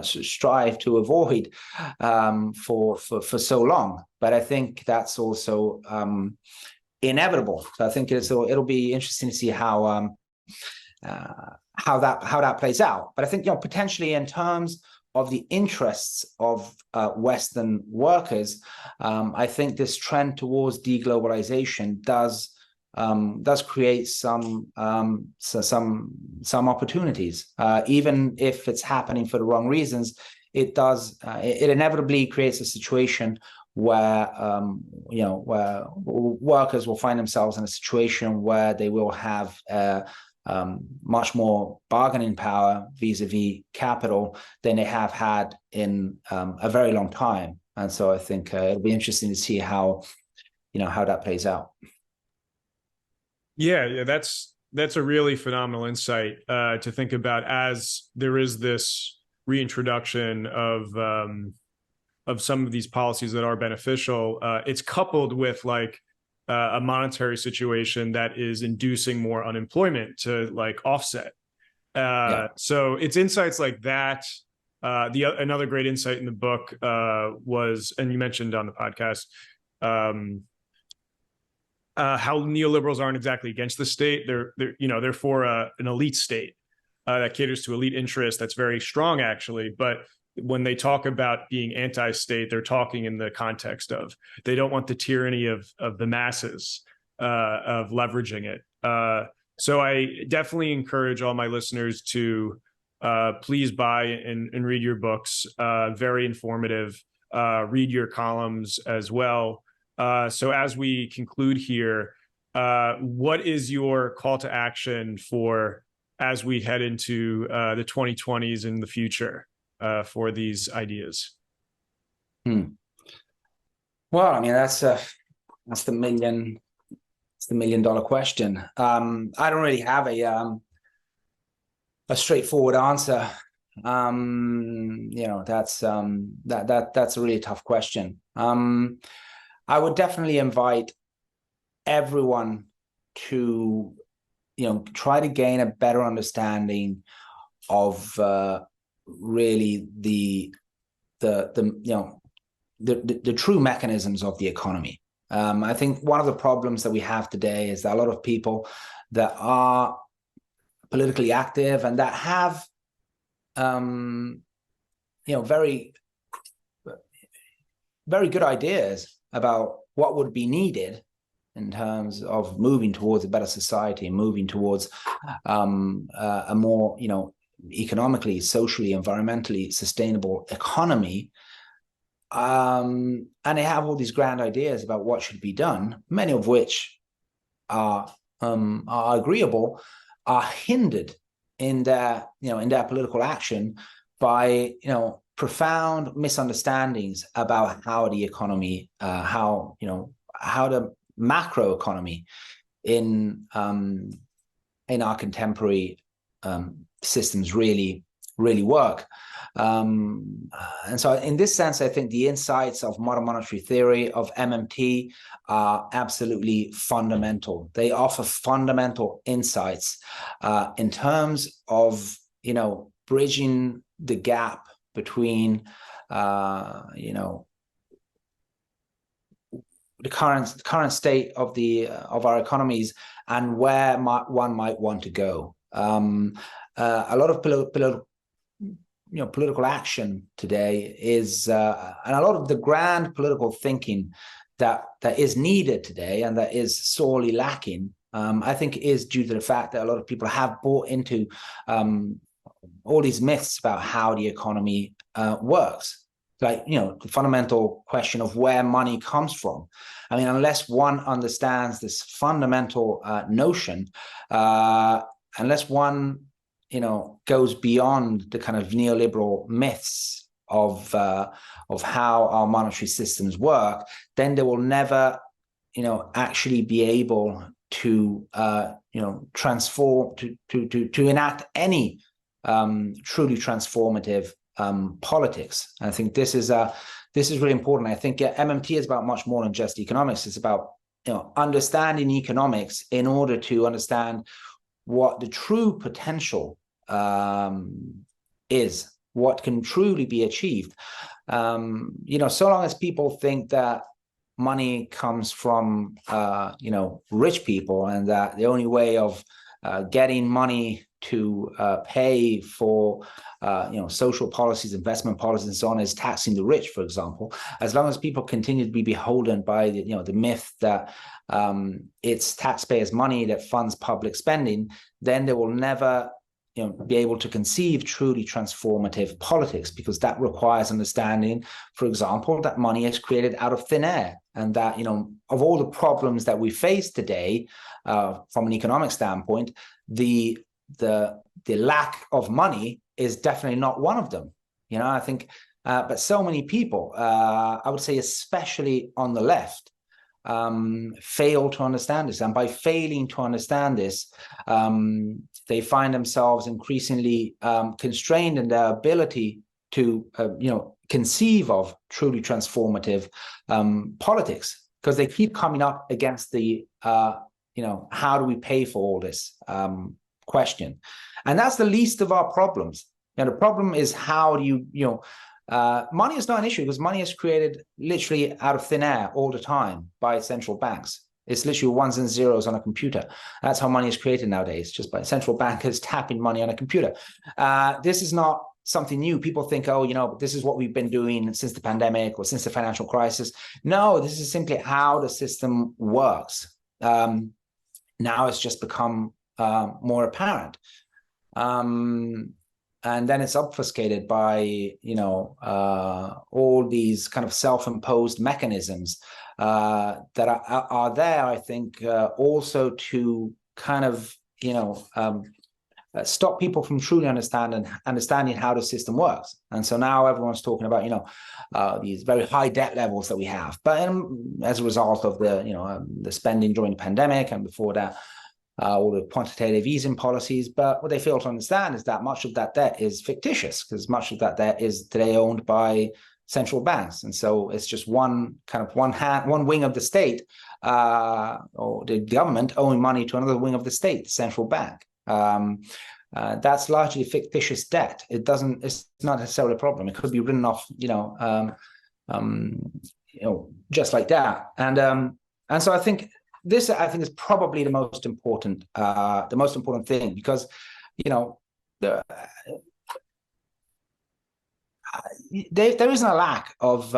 strived to avoid for so long. But I think that's also inevitable. So I think it'll be interesting to see how that plays out. But I think potentially in terms of the interests of Western workers, I think this trend towards deglobalization does create some opportunities, even if it's happening for the wrong reasons. It inevitably creates a situation where where workers will find themselves in a situation where they will have much more bargaining power vis-a-vis capital than they have had in a very long time. And so I think it'll be interesting to see how that plays out. Yeah, that's a really phenomenal insight to think about, as there is this reintroduction of some of these policies that are beneficial. It's coupled with a monetary situation that is inducing more unemployment to offset. So it's insights like that. Another great insight in the book was, and you mentioned on the podcast, how neoliberals aren't exactly against the state. They're for an elite state that caters to elite interests. That's very strong, actually. But when they talk about being anti-state, they're talking in the context of they don't want the tyranny of the masses, of leveraging it. So I definitely encourage all my listeners to please buy and read your books. Very informative. Read your columns as well. So as we conclude here, what is your call to action for as we head into the 2020s in the future for these ideas? Well, I mean, that's the $1 million question. I don't really have a straightforward answer. That's a really tough question. I would definitely invite everyone to, try to gain a better understanding of really the true mechanisms of the economy. I think one of the problems that we have today is that a lot of people that are politically active and that have, very, very good ideas about what would be needed in terms of moving towards a better society and moving towards a more, economically, socially, environmentally sustainable economy. And they have all these grand ideas about what should be done, many of which are agreeable, are hindered in their political action by profound misunderstandings about how the economy, how the macro economy in our contemporary systems really work. And so in this sense, I think the insights of modern monetary theory, of MMT, are absolutely fundamental. They offer fundamental insights in terms of, bridging the gap between, the current state of our economies and where one might want to go. A lot of political action today is, and a lot of the grand political thinking that is needed today and that is sorely lacking, I think is due to the fact that a lot of people have bought into all these myths about how the economy works. Like, the fundamental question of where money comes from. I mean, unless one understands this fundamental notion, unless one, goes beyond the kind of neoliberal myths of how our monetary systems work, then they will never, actually be able to, transform, to enact any truly transformative politics. And I think this is really important. I think MMT is about much more than just economics. It's about understanding economics in order to understand what the true potential is, what can truly be achieved. So long as people think that money comes from rich people, and that the only way of getting money to pay for social policies, investment policies, and so on is taxing the rich, for example. As long as people continue to be beholden by the myth that it's taxpayers' money that funds public spending, then they will never be able to conceive truly transformative politics, because that requires understanding, for example, that money is created out of thin air, and that of all the problems that we face today from an economic standpoint, the lack of money is definitely not one of them. I think, but so many people, I would say especially on the left, fail to understand this. And by failing to understand this, they find themselves increasingly constrained in their ability to, conceive of truly transformative politics, because they keep coming up against the, how do we pay for all this question. And that's the least of our problems. The problem is how do you, money is not an issue, because money is created literally out of thin air all the time by central banks. It's literally ones and zeros on a computer. That's how money is created nowadays, just by central bankers tapping money on a computer. This is not something new. People think, but this is what we've been doing since the pandemic or since the financial crisis. No, this is simply how the system works. Now it's just become more apparent. And then it's obfuscated by, all these kind of self-imposed mechanisms that are there, I think, also to kind of, stop people from truly understanding how the system works. And so now everyone's talking about, these very high debt levels that we have. But as a result of the spending during the pandemic, and before that, all the quantitative easing policies. But what they fail to understand is that much of that debt is fictitious, because much of that debt is today owned by central banks. And so it's just one wing of the state, or the government owing money to another wing of the state, the central bank. That's largely fictitious debt. It's not necessarily a problem. It could be written off, just like that. And so I think this, is probably the most important thing, because, there isn't a lack of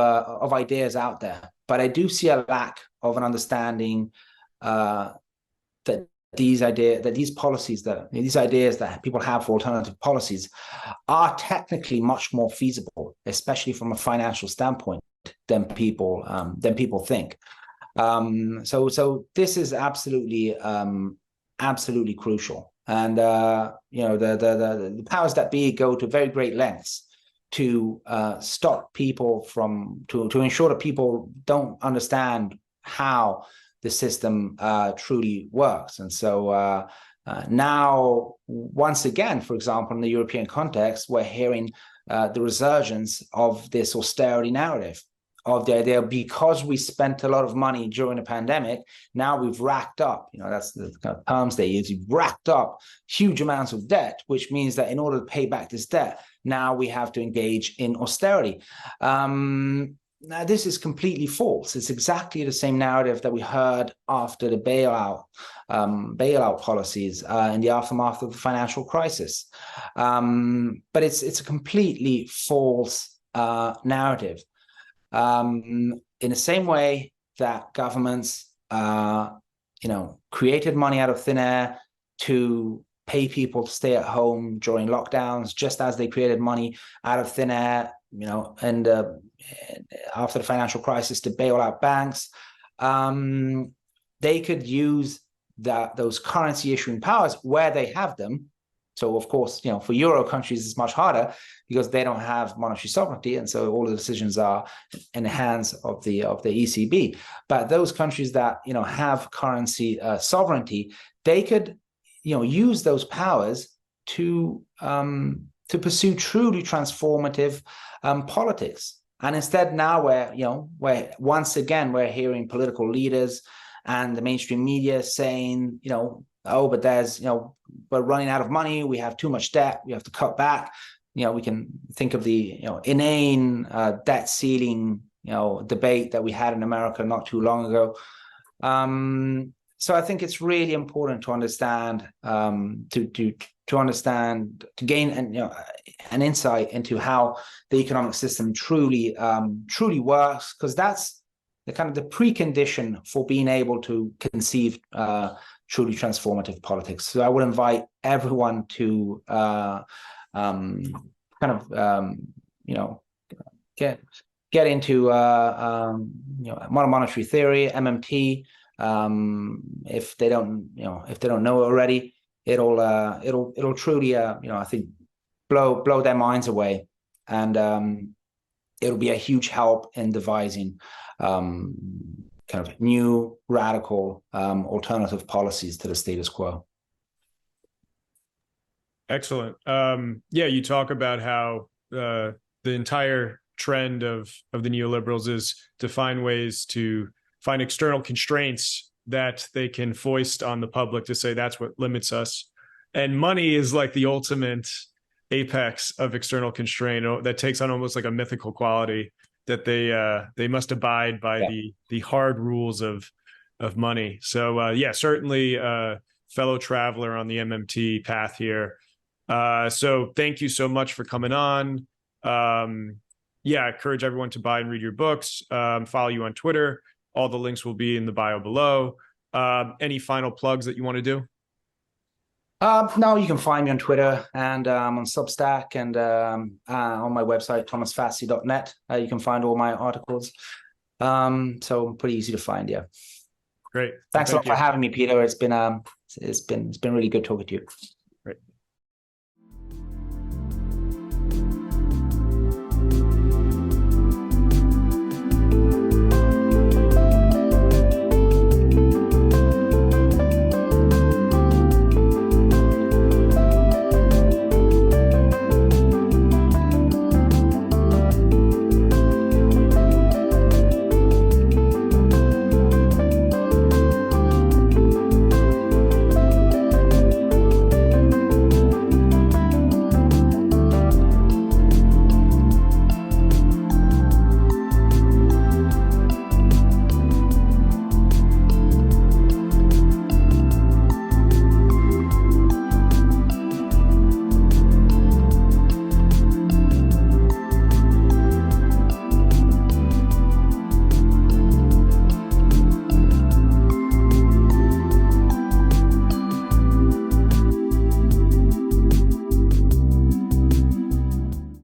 ideas out there, but I do see a lack of an understanding that these ideas that people have for alternative policies are technically much more feasible, especially from a financial standpoint, than people think. So this is absolutely crucial. And the powers that be go to very great lengths to stop people to ensure that people don't understand how the system truly works. And so now, once again, for example, in the European context, we're hearing the resurgence of this austerity narrative, of the idea, because we spent a lot of money during the pandemic, now we've racked up, that's the kind of terms they use, we've racked up huge amounts of debt, which means that in order to pay back this debt, now we have to engage in austerity. Now, this is completely false. It's exactly the same narrative that we heard after the bailout policies in the aftermath of the financial crisis. But it's a completely false narrative. In the same way that governments, created money out of thin air to pay people to stay at home during lockdowns, just as they created money out of thin air, and after the financial crisis to bail out banks, they could use those currency issuing powers where they have them. So, of course, for Euro countries, it's much harder because they don't have monetary sovereignty, and so all the decisions are in the hands of the ECB. But those countries that have currency sovereignty, they could use those powers to pursue truly transformative politics. And instead, now we're once again we're hearing political leaders and the mainstream media saying, oh, but there's, we're running out of money. We have too much debt. We have to cut back. We can think of the, inane debt ceiling, debate that we had in America not too long ago. So I think it's really important to understand, to gain an insight into how the economic system truly works, because that's the kind of the precondition for being able to conceive truly transformative politics. So I would invite everyone to get into modern monetary theory, MMT. If they don't know it already, it'll truly I think blow their minds away, and it'll be a huge help in devising kind of new, radical, alternative policies to the status quo. Excellent. You talk about how the entire trend of the neoliberals is to find ways to find external constraints that they can foist on the public to say that's what limits us. And money is like the ultimate apex of external constraint that takes on almost like a mythical quality, that they must abide by the hard rules of money. So certainly fellow traveler on the MMT path here. So thank you so much for coming on. I encourage everyone to buy and read your books, follow you on Twitter. All the links will be in the bio below. Any final plugs that you want to do? No, you can find me on Twitter and on Substack and on my website, thomasfazi.net. You can find all my articles. So pretty easy to find, yeah. Great. Thanks a lot for having me, Peter. It's been really good talking to you.